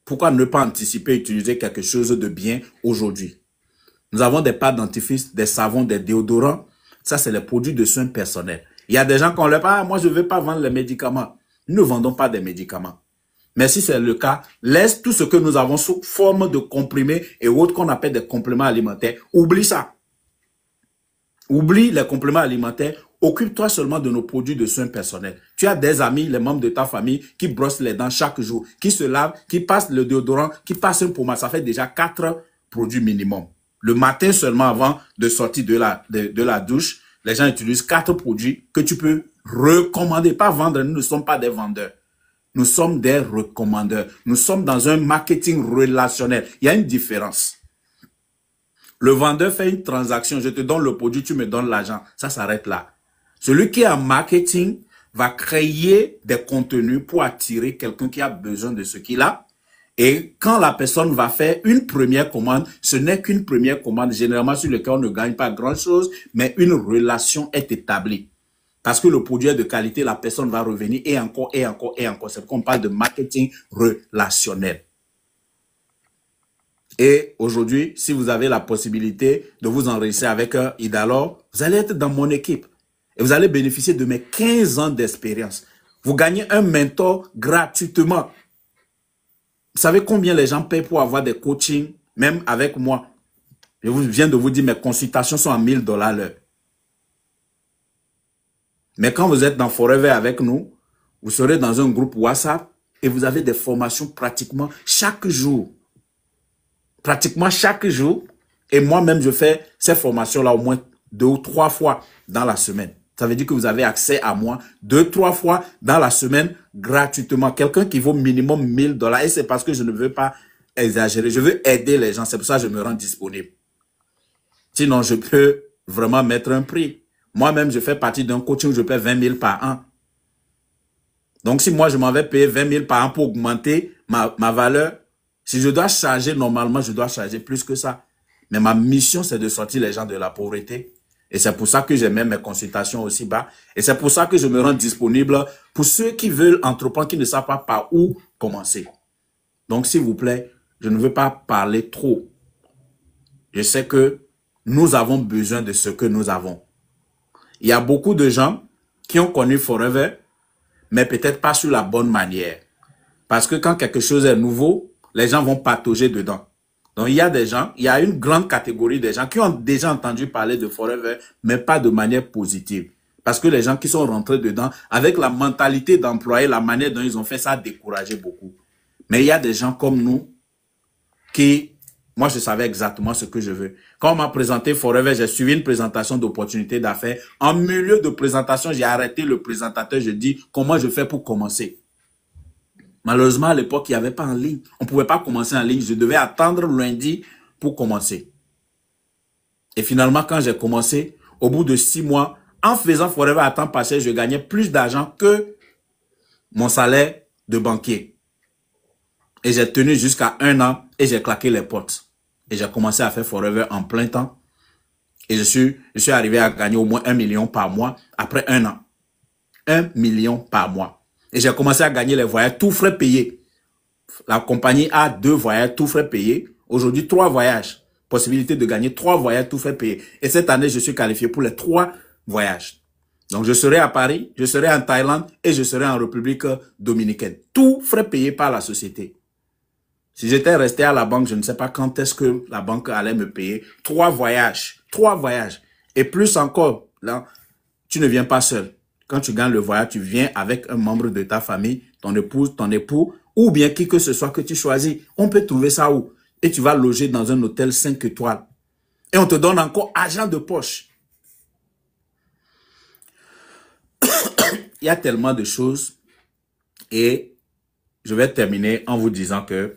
Pourquoi ne pas anticiper et utiliser quelque chose de bien aujourd'hui? Nous avons des pâtes dentifrice, des savons, des déodorants. Ça, c'est les produits de soins personnels. Il y a des gens qui ont le pas, moi, je ne veux pas vendre les médicaments. Nous ne vendons pas des médicaments. Mais si c'est le cas, laisse tout ce que nous avons sous forme de comprimés et autres qu'on appelle des compléments alimentaires. Oublie ça. Oublie les compléments alimentaires. Occupe-toi seulement de nos produits de soins personnels. Tu as des amis, les membres de ta famille qui brossent les dents chaque jour, qui se lavent, qui passent le déodorant, qui passent un pommade. Ça fait déjà 4 produits minimum. Le matin seulement avant de sortir de la douche, les gens utilisent 4 produits que tu peux recommander. Pas vendre, nous ne sommes pas des vendeurs. Nous sommes des recommandeurs. Nous sommes dans un marketing relationnel. Il y a une différence. Le vendeur fait une transaction. Je te donne le produit, tu me donnes l'argent. Ça s'arrête là. Celui qui est en marketing va créer des contenus pour attirer quelqu'un qui a besoin de ce qu'il a. Et quand la personne va faire une première commande, ce n'est qu'une première commande, généralement sur laquelle on ne gagne pas grand-chose, mais une relation est établie. Parce que le produit est de qualité, la personne va revenir et encore, et encore, et encore. C'est qu'on parle de marketing relationnel. Et aujourd'hui, si vous avez la possibilité de vous enregistrer avec Idalor, vous allez être dans mon équipe. Et vous allez bénéficier de mes 15 ans d'expérience. Vous gagnez un mentor gratuitement. Vous savez combien les gens payent pour avoir des coachings, même avec moi? Je viens de vous dire, mes consultations sont à 1000 $ l'heure. Mais quand vous êtes dans Forever avec nous, vous serez dans un groupe WhatsApp et vous avez des formations pratiquement chaque jour. Pratiquement chaque jour. Et moi-même, je fais ces formations-là au moins 2 ou 3 fois dans la semaine. Ça veut dire que vous avez accès à moi 2-3 fois dans la semaine gratuitement. Quelqu'un qui vaut minimum 1000 $. Et c'est parce que je ne veux pas exagérer. Je veux aider les gens. C'est pour ça que je me rends disponible. Sinon, je peux vraiment mettre un prix. Moi-même, je fais partie d'un coaching où je paie 20 000 par an. Donc, si moi, je m'en vais payer 20 000 par an pour augmenter ma valeur, si je dois charger, normalement, je dois charger plus que ça. Mais ma mission, c'est de sortir les gens de la pauvreté. Et c'est pour ça que j'ai même mes consultations aussi bas. Et c'est pour ça que je me rends disponible pour ceux qui veulent entreprendre, qui ne savent pas par où commencer. Donc, s'il vous plaît, je ne veux pas parler trop. Je sais que nous avons besoin de ce que nous avons. Il y a beaucoup de gens qui ont connu Forever, mais peut-être pas sur la bonne manière. Parce que quand quelque chose est nouveau, les gens vont patauger dedans. Donc, il y a des gens, il y a une grande catégorie de gens qui ont déjà entendu parler de Forever, mais pas de manière positive. Parce que les gens qui sont rentrés dedans, avec la mentalité d'employer, la manière dont ils ont fait ça, a découragé beaucoup. Mais il y a des gens comme nous qui, moi, je savais exactement ce que je veux. Quand on m'a présenté Forever, j'ai suivi une présentation d'opportunités d'affaires. En milieu de présentation, j'ai arrêté le présentateur. Je dis, comment je fais pour commencer? Malheureusement, à l'époque, il n'y avait pas en ligne. On ne pouvait pas commencer en ligne. Je devais attendre lundi pour commencer. Et finalement, quand j'ai commencé, au bout de 6 mois, en faisant Forever à temps partiel, je gagnais plus d'argent que mon salaire de banquier. Et j'ai tenu jusqu'à 1 an et j'ai claqué les portes. Et j'ai commencé à faire Forever en plein temps. Et je suis arrivé à gagner au moins 1 million par mois après 1 an. 1 million par mois. Et j'ai commencé à gagner les voyages, tout frais payés. La compagnie a 2 voyages, tout frais payés. Aujourd'hui, 3 voyages. Possibilité de gagner 3 voyages, tout frais payés. Et cette année, je suis qualifié pour les 3 voyages. Donc, je serai à Paris, je serai en Thaïlande et je serai en République dominicaine. Tout frais payé par la société. Si j'étais resté à la banque, je ne sais pas quand est-ce que la banque allait me payer. 3 voyages. 3 voyages. Et plus encore, là, tu ne viens pas seul. Quand tu gagnes le voyage, tu viens avec un membre de ta famille, ton épouse, ton époux, ou bien qui que ce soit que tu choisis. On peut trouver ça où? Et tu vas loger dans un hôtel 5 étoiles. Et on te donne encore argent de poche. Il y a tellement de choses. Et je vais terminer en vous disant que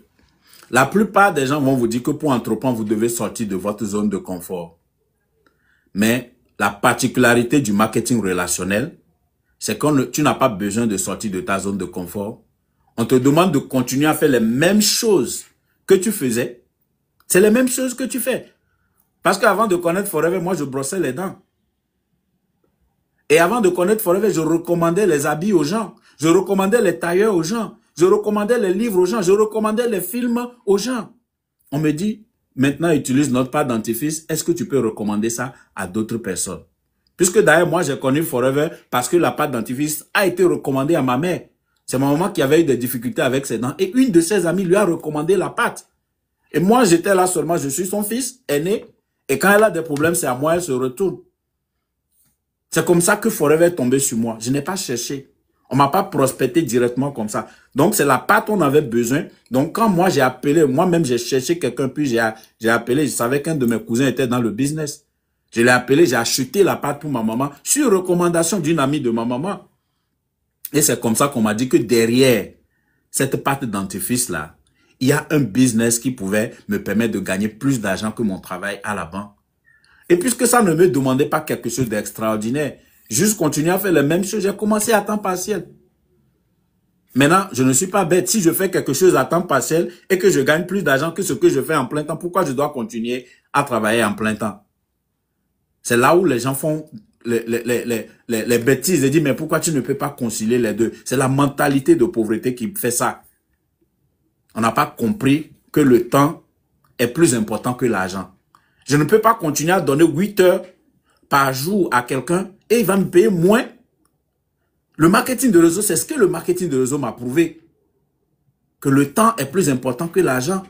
la plupart des gens vont vous dire que pour entreprendre, vous devez sortir de votre zone de confort. Mais la particularité du marketing relationnel, c'est que tu n'as pas besoin de sortir de ta zone de confort. On te demande de continuer à faire les mêmes choses que tu faisais. C'est les mêmes choses que tu fais. Parce qu'avant de connaître Forever, moi, je brossais les dents. Et avant de connaître Forever, je recommandais les habits aux gens. Je recommandais les tailleurs aux gens. Je recommandais les livres aux gens. Je recommandais les films aux gens. On me dit, maintenant, utilise notre pâte dentifrice. Est-ce que tu peux recommander ça à d'autres personnes? Puisque d'ailleurs, moi, j'ai connu Forever parce que la pâte dentifrice a été recommandée à ma mère. C'est ma maman qui avait eu des difficultés avec ses dents. Et une de ses amies lui a recommandé la pâte. Et moi, j'étais là seulement. Je suis son fils aîné. Et quand elle a des problèmes, c'est à moi, elle se retourne. C'est comme ça que Forever est tombé sur moi. Je n'ai pas cherché. On m'a pas prospecté directement comme ça. Donc, c'est la pâte qu'on avait besoin. Donc, quand moi, j'ai appelé, moi-même, j'ai cherché quelqu'un, puis j'ai appelé, je savais qu'un de mes cousins était dans le business. Je l'ai appelé, j'ai acheté la pâte pour ma maman, sur recommandation d'une amie de ma maman. Et c'est comme ça qu'on m'a dit que derrière cette pâte dentifrice-là, il y a un business qui pouvait me permettre de gagner plus d'argent que mon travail à la banque. Et puisque ça ne me demandait pas quelque chose d'extraordinaire, juste continuer à faire les mêmes choses, j'ai commencé à temps partiel. Maintenant, je ne suis pas bête. Si je fais quelque chose à temps partiel et que je gagne plus d'argent que ce que je fais en plein temps, pourquoi je dois continuer à travailler en plein temps? C'est là où les gens font les bêtises et disent, mais pourquoi tu ne peux pas concilier les deux? C'est la mentalité de pauvreté qui fait ça. On n'a pas compris que le temps est plus important que l'argent. Je ne peux pas continuer à donner 8 heures par jour à quelqu'un et il va me payer moins. Le marketing de réseau, c'est ce que le marketing de réseau m'a prouvé. Que le temps est plus important que l'argent.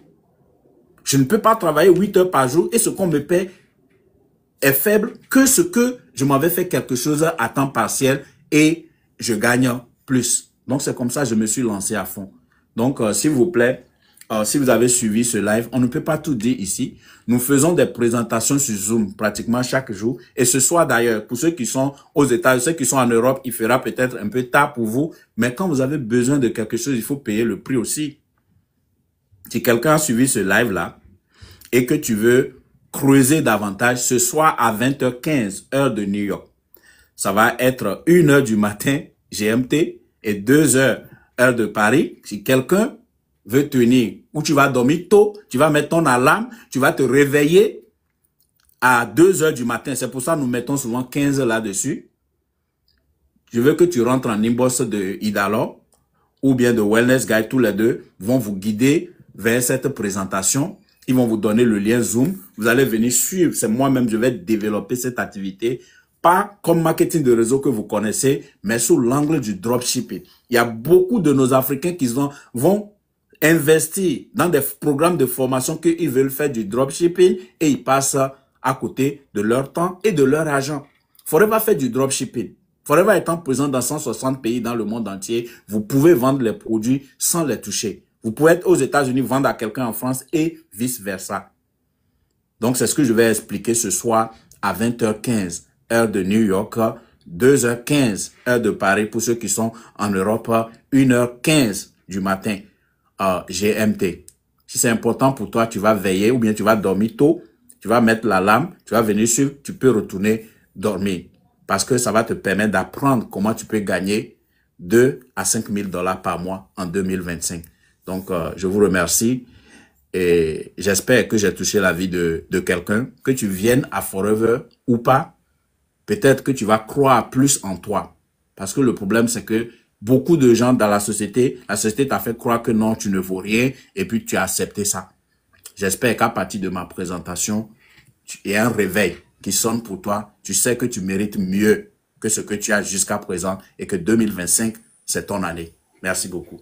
Je ne peux pas travailler 8 heures par jour et ce qu'on me paie est faible que ce que je m'avais fait quelque chose à temps partiel et je gagne plus. Donc, c'est comme ça que je me suis lancé à fond. Donc, s'il vous plaît, si vous avez suivi ce live, on ne peut pas tout dire ici. Nous faisons des présentations sur Zoom pratiquement chaque jour. Et ce soir d'ailleurs, pour ceux qui sont aux États-Unis, ceux qui sont en Europe, il fera peut-être un peu tard pour vous. Mais quand vous avez besoin de quelque chose, il faut payer le prix aussi. Si quelqu'un a suivi ce live-là et que tu veux creuser davantage, ce soir à 20h15, heure de New York, ça va être 1h du matin, GMT, et 2h, heure de Paris. Si quelqu'un veut tenir, ou tu vas dormir tôt, tu vas mettre ton alarme, tu vas te réveiller à 2h du matin. C'est pour ça que nous mettons souvent 15 là-dessus. Je veux que tu rentres en inbox de Idalor ou bien de Wellness Guide. Tous les deux vont vous guider vers cette présentation. Ils vont vous donner le lien Zoom. Vous allez venir suivre. C'est moi-même, je vais développer cette activité. Pas comme marketing de réseau que vous connaissez, mais sous l'angle du dropshipping. Il y a beaucoup de nos Africains qui vont investir dans des programmes de formation qu'ils veulent faire du dropshipping et ils passent à côté de leur temps et de leur argent. Forever fait du dropshipping. Forever étant présent dans 160 pays dans le monde entier, vous pouvez vendre les produits sans les toucher. Vous pouvez être aux États-Unis, vendre à quelqu'un en France et vice-versa. Donc, c'est ce que je vais expliquer ce soir à 20h15, heure de New York, 2h15, heure de Paris pour ceux qui sont en Europe, 1h15 du matin, GMT. Si c'est important pour toi, tu vas veiller ou bien tu vas dormir tôt, tu vas mettre l'alarme, tu vas venir suivre, tu peux retourner dormir. Parce que ça va te permettre d'apprendre comment tu peux gagner 2 à 5 000 $ par mois en 2025. Donc, je vous remercie et j'espère que j'ai touché la vie de quelqu'un. Que tu viennes à Forever ou pas, peut-être que tu vas croire plus en toi. Parce que le problème, c'est que beaucoup de gens dans la société t'a fait croire que non, tu ne vaux rien et puis tu as accepté ça. J'espère qu'à partir de ma présentation, il y a un réveil qui sonne pour toi. Tu sais que tu mérites mieux que ce que tu as jusqu'à présent et que 2025, c'est ton année. Merci beaucoup.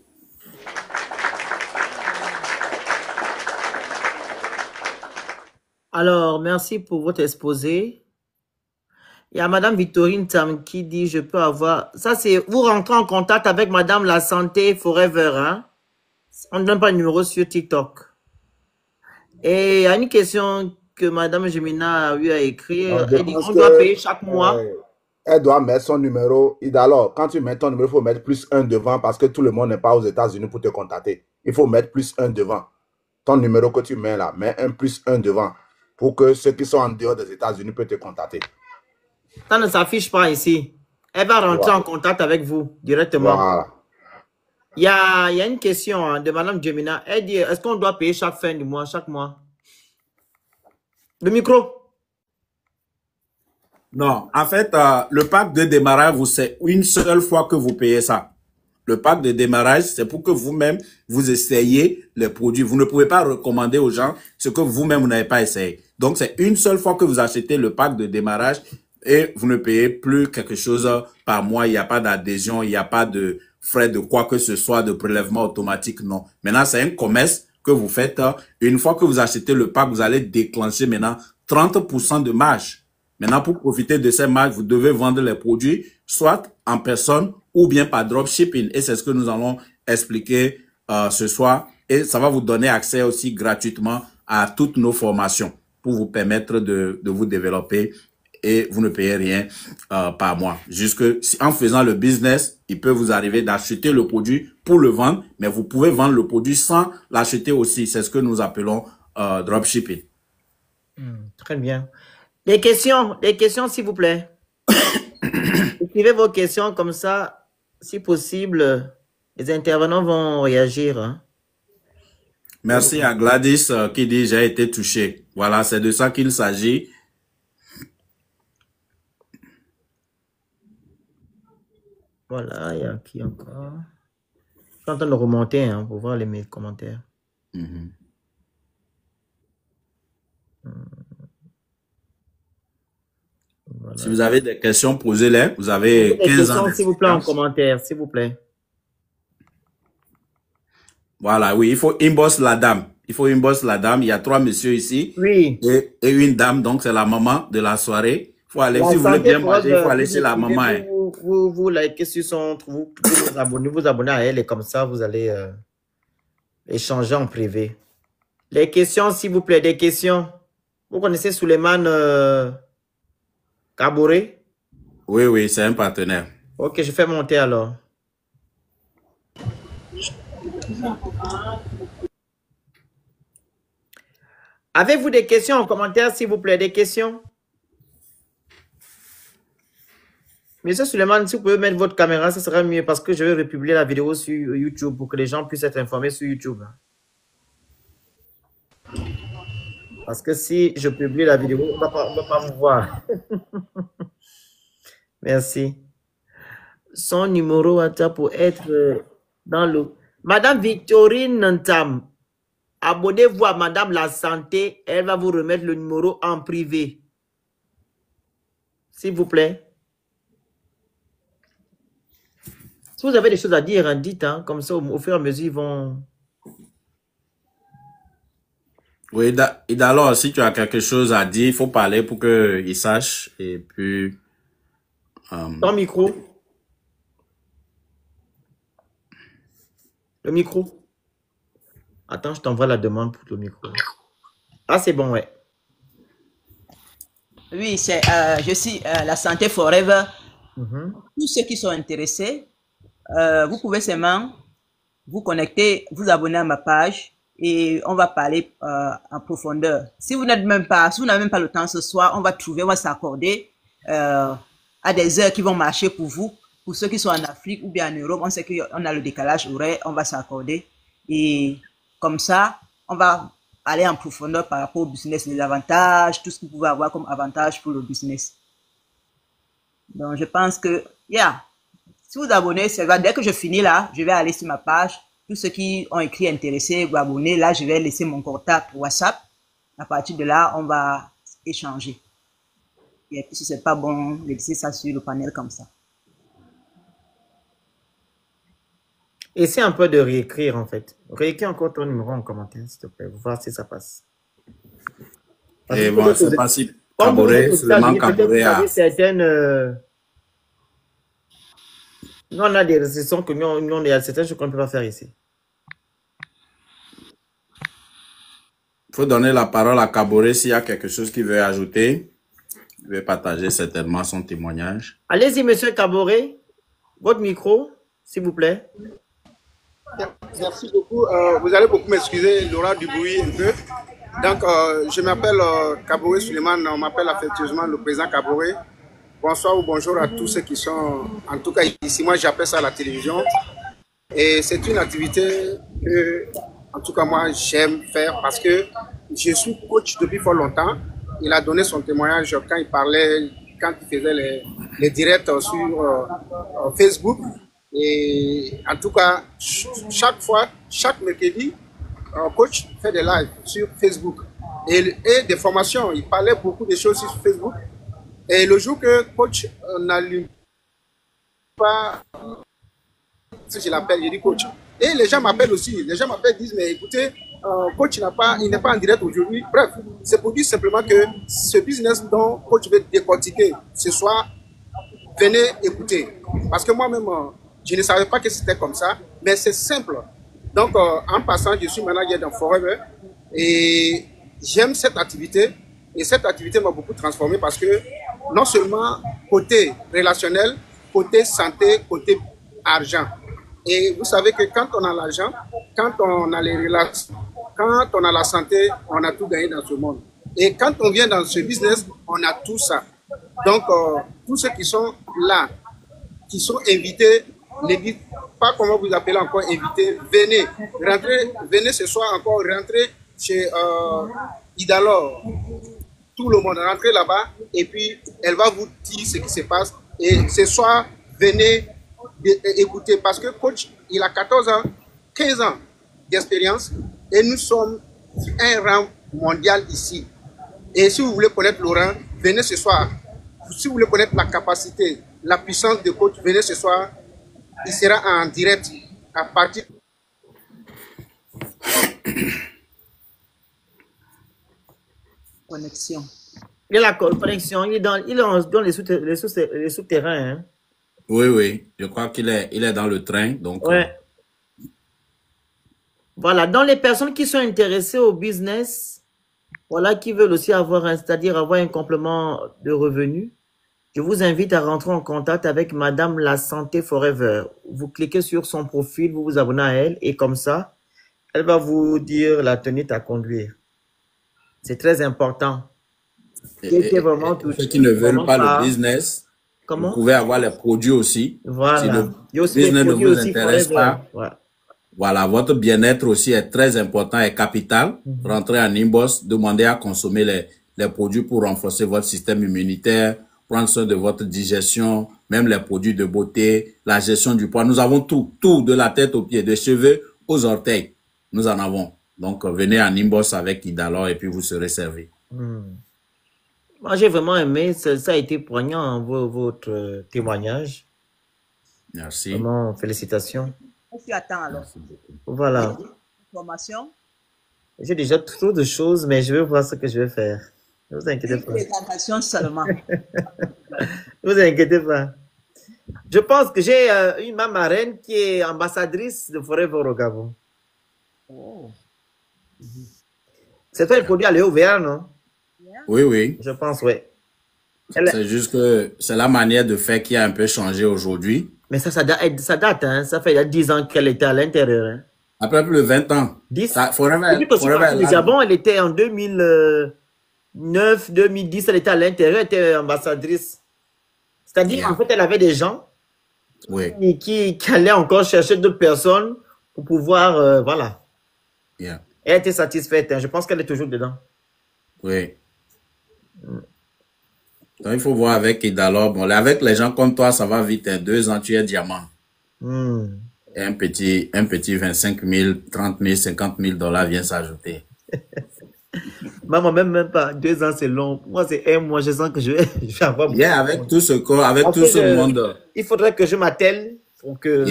Alors, merci pour votre exposé. Il y a Madame Victorine Tam qui dit, je peux avoir... Ça, c'est... Vous rentrez en contact avec Madame La Santé Forever, hein? On ne donne pas le numéro sur TikTok. Et il y a une question que Madame Jemina a eu à écrire. Elle dit qu'on doit payer chaque mois. Elle doit mettre son numéro. Alors, quand tu mets ton numéro, il faut mettre +1 devant parce que tout le monde n'est pas aux États-Unis pour te contacter. Il faut mettre +1 devant. Ton numéro que tu mets là, mets un +1 devant pour que ceux qui sont en dehors des États-Unis peuvent te contacter. Ça ne s'affiche pas ici. Elle va rentrer en contact avec vous directement. Voilà. Il y a une question de Madame Jemina. Elle dit, est-ce qu'on doit payer chaque fin du mois, chaque mois? Le micro. Non, en fait, le pack de démarrage, c'est une seule fois que vous payez ça. Le pack de démarrage, c'est pour que vous-même, vous essayiez les produits. Vous ne pouvez pas recommander aux gens ce que vous-même, vous n'avez pas essayé. Donc, c'est une seule fois que vous achetez le pack de démarrage et vous ne payez plus quelque chose par mois. Il n'y a pas d'adhésion, il n'y a pas de frais de quoi que ce soit, de prélèvement automatique, non. Maintenant, c'est un commerce que vous faites. Une fois que vous achetez le pack, vous allez déclencher maintenant 30% de marge. Maintenant, pour profiter de ces marges, vous devez vendre les produits soit en personne ou bien par dropshipping. Et c'est ce que nous allons expliquer ce soir. Et ça va vous donner accès aussi gratuitement à toutes nos formations pour vous permettre de vous développer et vous ne payez rien par mois. Jusque en faisant le business, il peut vous arriver d'acheter le produit pour le vendre, mais vous pouvez vendre le produit sans l'acheter aussi. C'est ce que nous appelons dropshipping. Très bien. Des questions s'il vous plaît. Écrivez vos questions comme ça, si possible, les intervenants vont réagir. Hein. Merci à Gladys qui dit j'ai été touché. Voilà, c'est de ça qu'il s'agit. Voilà, il y a qui encore? Je suis en train de remonter hein, pour voir mes commentaires. Voilà. Si vous avez des questions, posez-les. Vous avez 15 ans. S'il vous plaît, en commentaire, s'il vous plaît. Voilà, oui, il faut inbox la dame. Il faut inbox la dame. Il y a 3 messieurs ici. Oui. Et une dame, donc c'est la maman de la soirée. Il faut aller, si vous voulez bien manger, il faut aller chez la maman. Vous likez sur son, vous vous abonnez à elle et comme ça, vous allez échanger en privé. Les questions, s'il vous plaît, des questions. Vous connaissez Souleymane Kabouré? Oui, oui, c'est un partenaire. Ok, je fais monter alors. Avez-vous des questions en commentaire, s'il vous plaît, des questions? Monsieur Souleymane, si vous pouvez mettre votre caméra, ce sera mieux parce que je vais republier la vidéo sur YouTube pour que les gens puissent être informés sur YouTube. Parce que si je publie la vidéo, on ne va pas me voir. Merci. Son numéro WhatsApp pour être dans le... Madame Victorine Ntam, abonnez-vous à Madame la Santé. Elle va vous remettre le numéro en privé. S'il vous plaît. Si vous avez des choses à dire, hein, dites. Hein, comme ça, au fur et à mesure, ils vont... Oui, et alors, si tu as quelque chose à dire, il faut parler pour qu'ils sachent. Et puis... Ton micro. Le micro. Attends, je t'envoie la demande pour le micro. Ah, c'est bon, ouais. Oui, c'est, je suis la Santé Forever. Tous ceux qui sont intéressés, vous pouvez seulement vous connecter, vous abonner à ma page et on va parler en profondeur. Si vous n'êtes même pas, si vous n'avez même pas le temps ce soir, on va s'accorder à des heures qui vont marcher pour vous. Pour ceux qui sont en Afrique ou bien en Europe, on sait qu'on a le décalage horaire, on va s'accorder. Et comme ça, on va aller en profondeur par rapport au business, les avantages, tout ce que vous pouvez avoir comme avantage pour le business. Donc, je pense que, si vous abonnez, dès que je finis là, je vais aller sur ma page. Tous ceux qui ont écrit intéressés ou abonnés, là, je vais laisser mon contact WhatsApp. À partir de là, on va échanger. Et puis, si c'est pas bon, laissez ça sur le panel comme ça. Essaie un peu de réécrire, en fait. Réécris encore ton numéro en commentaire, s'il te plaît. Voir si ça passe. Et moi, je ne sais pas si Kaboré, seulement Kaboré a... Nous, on a des restrictions que nous, il y a certaines choses qu'on ne peut pas faire ici. Il faut donner la parole à Kaboré s'il y a quelque chose qu'il veut ajouter. Il va partager certainement son témoignage. Allez-y, monsieur Kaboré. Votre micro, s'il vous plaît. Merci beaucoup. Vous allez beaucoup m'excuser, il y aura du bruit un peu. Donc, je m'appelle Kaboré Suleiman, on m'appelle affectueusement le président Kaboré. Bonsoir ou bonjour à tous ceux qui sont, en tout cas ici, moi j'appelle ça la télévision. Et c'est une activité que, en tout cas moi j'aime faire parce que je suis coach depuis fort longtemps. Il a donné son témoignage quand il parlait, quand il faisait les directs sur Facebook. Et en tout cas, chaque fois, chaque mercredi, coach fait des lives sur Facebook et des formations. Il parlait beaucoup de choses sur Facebook. Et le jour que coach n'allume pas, si je l'appelle, je dis coach. Et les gens m'appellent aussi. Les gens m'appellent, disent, mais écoutez, coach il n'est pas en direct aujourd'hui. Bref, c'est pour dire simplement que ce business dont coach veut décortiquer ce soir, venez écouter. Parce que moi-même, je ne savais pas que c'était comme ça, mais c'est simple. Donc, en passant, je suis manager dans Forever et j'aime cette activité. Et cette activité m'a beaucoup transformé parce que non seulement côté relationnel, côté santé, côté argent. Et vous savez que quand on a l'argent, quand on a les relations, quand on a la santé, on a tout gagné dans ce monde. Et quand on vient dans ce business, on a tout ça. Donc, tous ceux qui sont là, qui sont invités, ne dites pas comment vous appelez encore invité, venez, venez ce soir encore, rentrez chez Idalor, tout le monde, rentrez là-bas et puis elle va vous dire ce qui se passe et ce soir, venez écouter parce que coach, il a 14 ans, 15 ans d'expérience et nous sommes un rang mondial ici. Et si vous voulez connaître Laurent, venez ce soir. Si vous voulez connaître la capacité, la puissance de coach, venez ce soir. Il sera en direct à partir. Connexion. Il y a la connexion, il est dans les souterrains. Hein. Oui. Je crois qu'il est dans le train. Donc, ouais. Voilà, dans les personnes qui sont intéressées au business, voilà, qui veulent aussi avoir c'est-à-dire avoir un complément de revenus, je vous invite à rentrer en contact avec Madame la Santé Forever. Vous cliquez sur son profil, vous vous abonnez à elle et comme ça, elle va vous dire la tenue à conduire. C'est très important. Et vraiment ceux qui ne veulent pas le business, vous pouvez avoir les produits aussi. Voilà. Si le business ne vous intéresse pas, voilà, votre bien-être aussi est très important et capital. Rentrez en inbox, demandez à consommer les produits pour renforcer votre système immunitaire, prendre soin de votre digestion, même les produits de beauté, la gestion du poids. Nous avons tout de la tête aux pieds, des cheveux aux orteils. Nous en avons. Donc, venez en inbox avec Idalor et puis vous serez servi. Moi, j'ai vraiment aimé, ça a été poignant, votre témoignage. Merci. Vraiment, félicitations. Qu'est-ce que tu attends alors? Voilà. Formation? J'ai déjà trop de choses, mais je vais voir ce que je vais faire. Ne vous inquiétez pas. Présentation seulement. Ne vous inquiétez pas. Je pense que j'ai une ma marraine qui est ambassadrice de Forever au Gabon. Oh. C'est toi, le produit à l'EOVR, non? Oui, oui. Je pense, oui. C'est juste que c'est la manière de faire qui a un peu changé aujourd'hui. Mais ça date, hein. Ça fait il y a 10 ans qu'elle était à l'intérieur. Hein. Après plus de 20 ans. 10 Ça, Forever, le Gabon, elle était en 2009, 2010, elle était à l'intérieur, elle était ambassadrice. C'est-à-dire, en fait, elle avait des gens qui allaient encore chercher d'autres personnes pour pouvoir, voilà. Elle était satisfaite. Hein. Je pense qu'elle est toujours dedans. Oui. Donc, il faut voir avec Idalor. Bon, avec les gens comme toi, ça va vite. Hein. 2 ans, tu es diamant. Et un petit 25 000, 30 000, 50 000 $ vient s'ajouter. Maman, même pas. 2 ans, c'est long. Moi, c'est 1 mois. Je sens que je vais avoir beaucoup. Avec tout ce corps, avec tout ce monde. Il faudrait que je m'attelle pour que.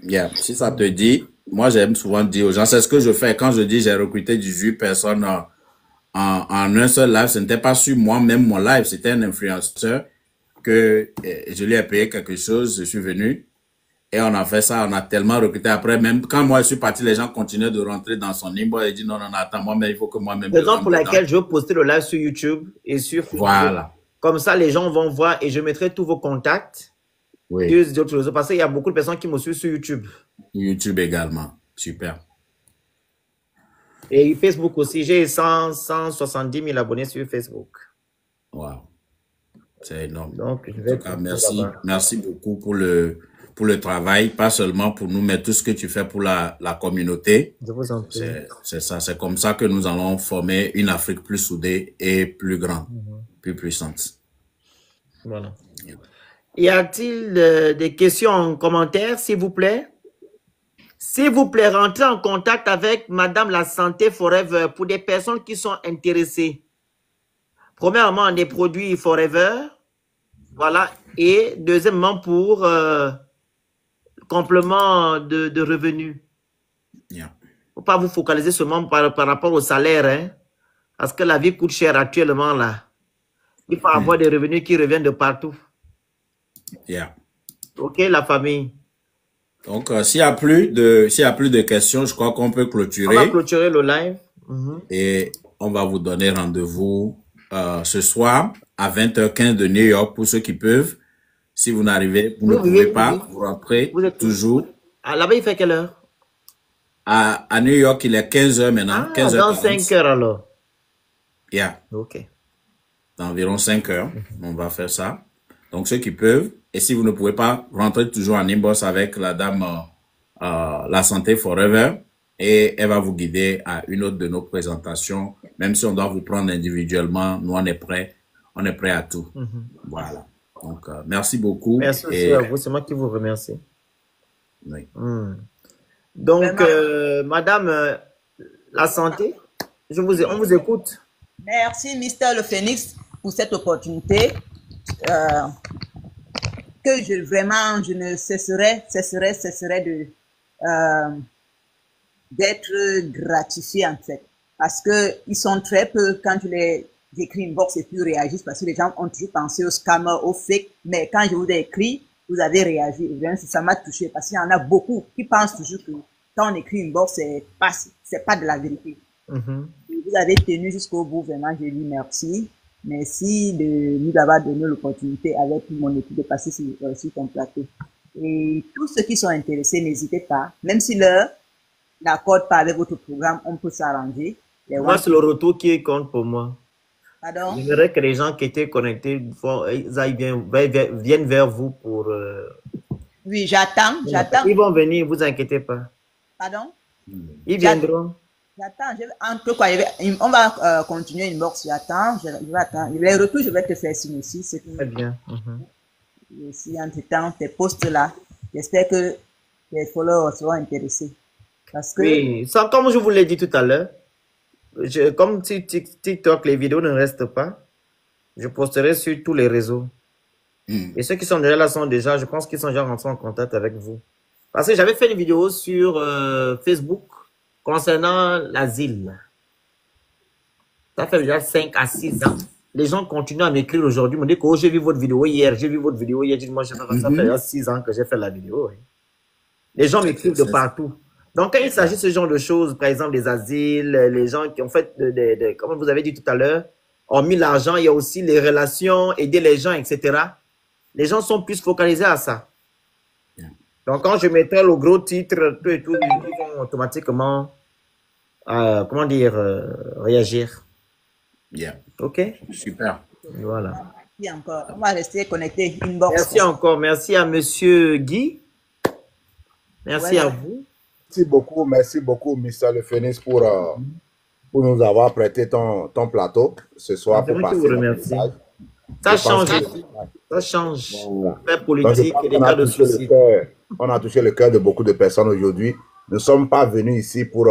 Voilà. Si ça te dit, moi, j'aime souvent dire aux gens, c'est ce que je fais. Quand je dis j'ai recruté 18 personnes en un seul live, ce n'était pas sur moi-même mon live, c'était un influenceur que je lui ai payé quelque chose, je suis venu. Et on a fait ça, on a tellement recruté. Après, même quand moi je suis parti, les gens continuaient de rentrer dans son inbox et dit non, attends, moi-même, il faut que moi-même. Raison pour laquelle je veux poster le live sur YouTube et sur Facebook. Voilà. Comme ça, les gens vont voir et je mettrai tous vos contacts. D'autres réseaux. Parce qu'il y a beaucoup de personnes qui me suivent sur YouTube. YouTube également. Super. Et Facebook aussi. J'ai 170 000 abonnés sur Facebook. Wow. C'est énorme. Donc, en tout cas, merci beaucoup pour le travail, pas seulement pour nous, mais tout ce que tu fais pour la communauté. Je vous en prie. C'est ça, c'est comme ça que nous allons former une Afrique plus soudée et plus grande, plus puissante. Voilà. Y a-t-il des questions en commentaire, s'il vous plaît? S'il vous plaît, rentrez en contact avec Madame la Santé Forever pour des personnes qui sont intéressées. Premièrement, des produits Forever. Voilà. Et deuxièmement, pour complément de revenus. Il ne faut pas vous focaliser seulement par rapport au salaire. Hein, parce que la vie coûte cher actuellement là. Il faut avoir des revenus qui reviennent de partout. Ok, la famille. Donc, s'il n'y a plus de questions, je crois qu'on peut clôturer. On va clôturer le live. Et on va vous donner rendez-vous ce soir à 20h15 de New York pour ceux qui peuvent. Si vous n'arrivez, vous ne pouvez pas, vous rentrez toujours. Là-bas, il fait quelle heure? À New York, il est 15h maintenant. 15h40. Dans 5 heures alors. Ok. Dans environ 5 heures, on va faire ça. Donc, ceux qui peuvent, et si vous ne pouvez pas, rentrez toujours en inbox avec la dame La Santé Forever et elle va vous guider à une autre de nos présentations. Même si on doit vous prendre individuellement, nous, on est prêts à tout. Voilà. Donc, merci beaucoup. Merci aussi à vous, c'est moi qui vous remercie. Oui. Donc, Madame La Santé, on vous écoute. Merci, Mr. Le Phénix, pour cette opportunité. Que je ne cesserai d'être gratifié en fait, parce que ils sont très peu quand je les écris une box et puis réagissent, parce que les gens ont toujours pensé aux scammers, aux fake, mais quand je vous ai écrit, vous avez réagi, et bien ça m'a touché, parce qu'il y en a beaucoup qui pensent toujours que quand on écrit une box, c'est pas de la vérité. Vous avez tenu jusqu'au bout, vraiment, je dis merci. Merci de nous avoir donné l'opportunité avec mon équipe de passer sur ton plateau. Et tous ceux qui sont intéressés, n'hésitez pas. Même si n'accorde pas avec votre programme, on peut s'arranger. Moi, c'est le retour qui compte pour moi. Pardon? J'aimerais que les gens qui étaient connectés viennent vers vous pour... Oui, j'attends. Ils vont venir, ne vous inquiétez pas. Pardon? Ils viendront. J'attends, on va continuer une box, j'attends, je vais attendre. Les retours, je vais te faire signe aussi. Très bien. Si entre-temps, tes posts là, j'espère que les followers seront intéressés. Parce que... Oui, ça, comme je vous l'ai dit tout à l'heure, comme TikTok, les vidéos ne restent pas, je posterai sur tous les réseaux. Et ceux qui sont déjà là sont déjà, je pense qu'ils sont déjà rentrés en contact avec vous. Parce que j'avais fait une vidéo sur Facebook concernant l'asile. Ça fait déjà 5 à 6 ans. Les gens continuent à m'écrire aujourd'hui, me disent que oh, j'ai vu votre vidéo hier, j'ai vu votre vidéo hier. Je dis, moi, ça fait déjà 6 ans que j'ai fait la vidéo. Oui. Les gens m'écrivent de partout. Donc, quand il s'agit de ce genre de choses, par exemple des asiles, les gens qui ont fait, comme vous avez dit tout à l'heure, ont mis l'argent, il y a aussi les relations, aider les gens, etc. Les gens sont plus focalisés à ça. Donc, quand je mettrai le gros titre, tout et tout, ils vont automatiquement, comment dire, réagir. OK? Super. Voilà. Merci encore. On va rester connecté. Inbox. Merci encore. Merci à Monsieur Guy. Merci à vous. Merci beaucoup, Mr. Le Phénix, pour nous avoir prêté ton plateau ce soir. Pour passer vous remercie. Ça change. Ça change. Faire politique et des cas de soucis. On a touché le cœur de beaucoup de personnes aujourd'hui. Nous ne sommes pas venus ici pour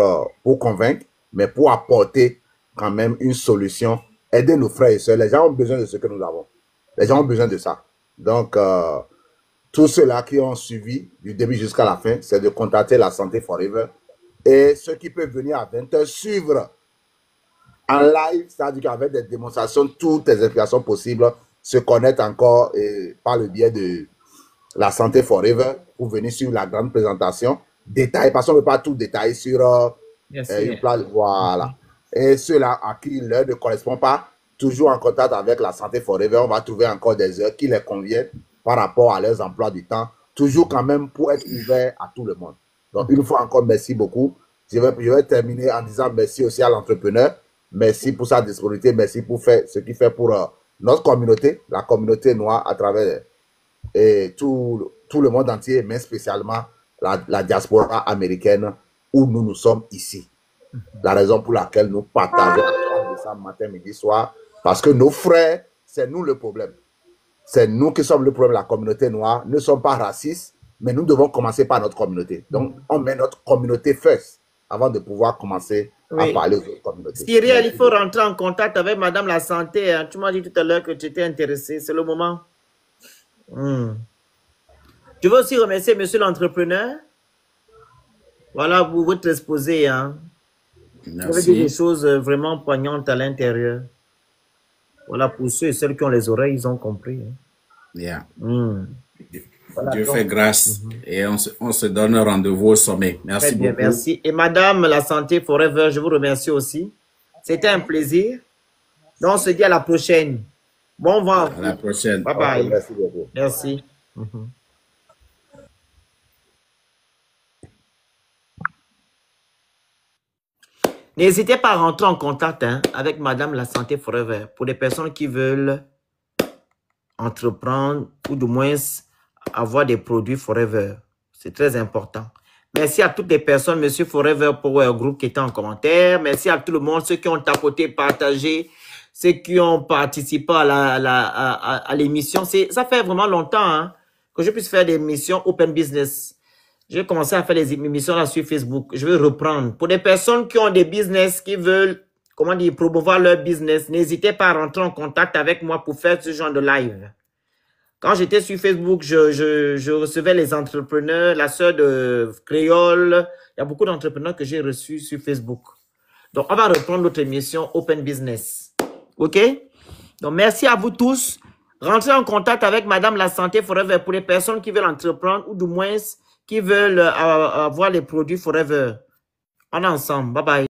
convaincre, mais pour apporter quand même une solution. Aider nos frères et sœurs. Les gens ont besoin de ce que nous avons. Les gens ont besoin de ça. Donc, tous ceux-là qui ont suivi du début jusqu'à la fin, c'est de contacter la Santé Forever. Et ceux qui peuvent venir à 20h suivre en live, c'est-à-dire qu'avec des démonstrations, toutes les explications possibles, se connaître encore par le biais de la Santé Forever pour venir sur la grande présentation. Détail, parce qu'on ne peut pas tout détailler sur une plage. Voilà. Et ceux-là à qui l'heure ne correspond pas, toujours en contact avec la Santé Forever, on va trouver encore des heures qui les conviennent par rapport à leurs emplois du temps, toujours quand même pour être ouvert à tout le monde. Donc, une fois encore, merci beaucoup. Je vais terminer en disant merci aussi à l'entrepreneur. Merci pour sa disponibilité. Merci pour faire ce qu'il fait pour notre communauté, la communauté noire à travers tout le monde entier, mais spécialement la diaspora américaine où nous sommes ici. La raison pour laquelle nous partageons ensemble matin, midi, soir, parce que nos frères, c'est nous le problème. C'est nous qui sommes le problème, la communauté noire. Nous ne sommes pas racistes, mais nous devons commencer par notre communauté. Donc, on met notre communauté first avant de pouvoir commencer à parler aux autres communautés. Cyril, il faut rentrer en contact avec Madame la Santé. Hein. Tu m'as dit tout à l'heure que tu étais intéressé. C'est le moment. Je veux aussi remercier Monsieur l'entrepreneur. Voilà, pour votre exposé. Hein. Vous avez dit des choses vraiment poignantes à l'intérieur. Voilà, pour ceux et celles qui ont les oreilles, ils ont compris. Hein. Voilà, Dieu fait grâce et on se donne rendez-vous au sommet. Merci beaucoup. Merci. Et Madame la Santé Forever, je vous remercie aussi. C'était un plaisir. Donc, on se dit à la prochaine. Bon vent. À la prochaine. Bye bye. Merci beaucoup. Merci. N'hésitez pas à rentrer en contact avec Madame la Santé Forever pour les personnes qui veulent entreprendre ou du moins avoir des produits Forever. C'est très important. Merci à toutes les personnes, Monsieur Forever Power Group qui étaient en commentaire. Merci à tout le monde, ceux qui ont tapoté, partagé, ceux qui ont participé à l'émission. Ça fait vraiment longtemps que je puisse faire des émissions Open Business. J'ai commencé à faire les émissions là sur Facebook. Je vais reprendre. Pour des personnes qui ont des business, qui veulent, comment dire, promouvoir leur business, n'hésitez pas à rentrer en contact avec moi pour faire ce genre de live. Quand j'étais sur Facebook, je recevais les entrepreneurs, la sœur de Créole. Il y a beaucoup d'entrepreneurs que j'ai reçus sur Facebook. Donc, on va reprendre notre émission Open Business. OK? Donc, merci à vous tous. Rentrez en contact avec Madame la Santé Forever pour les personnes qui veulent entreprendre ou du moins qui veulent avoir les produits Forever. On est ensemble. Bye bye.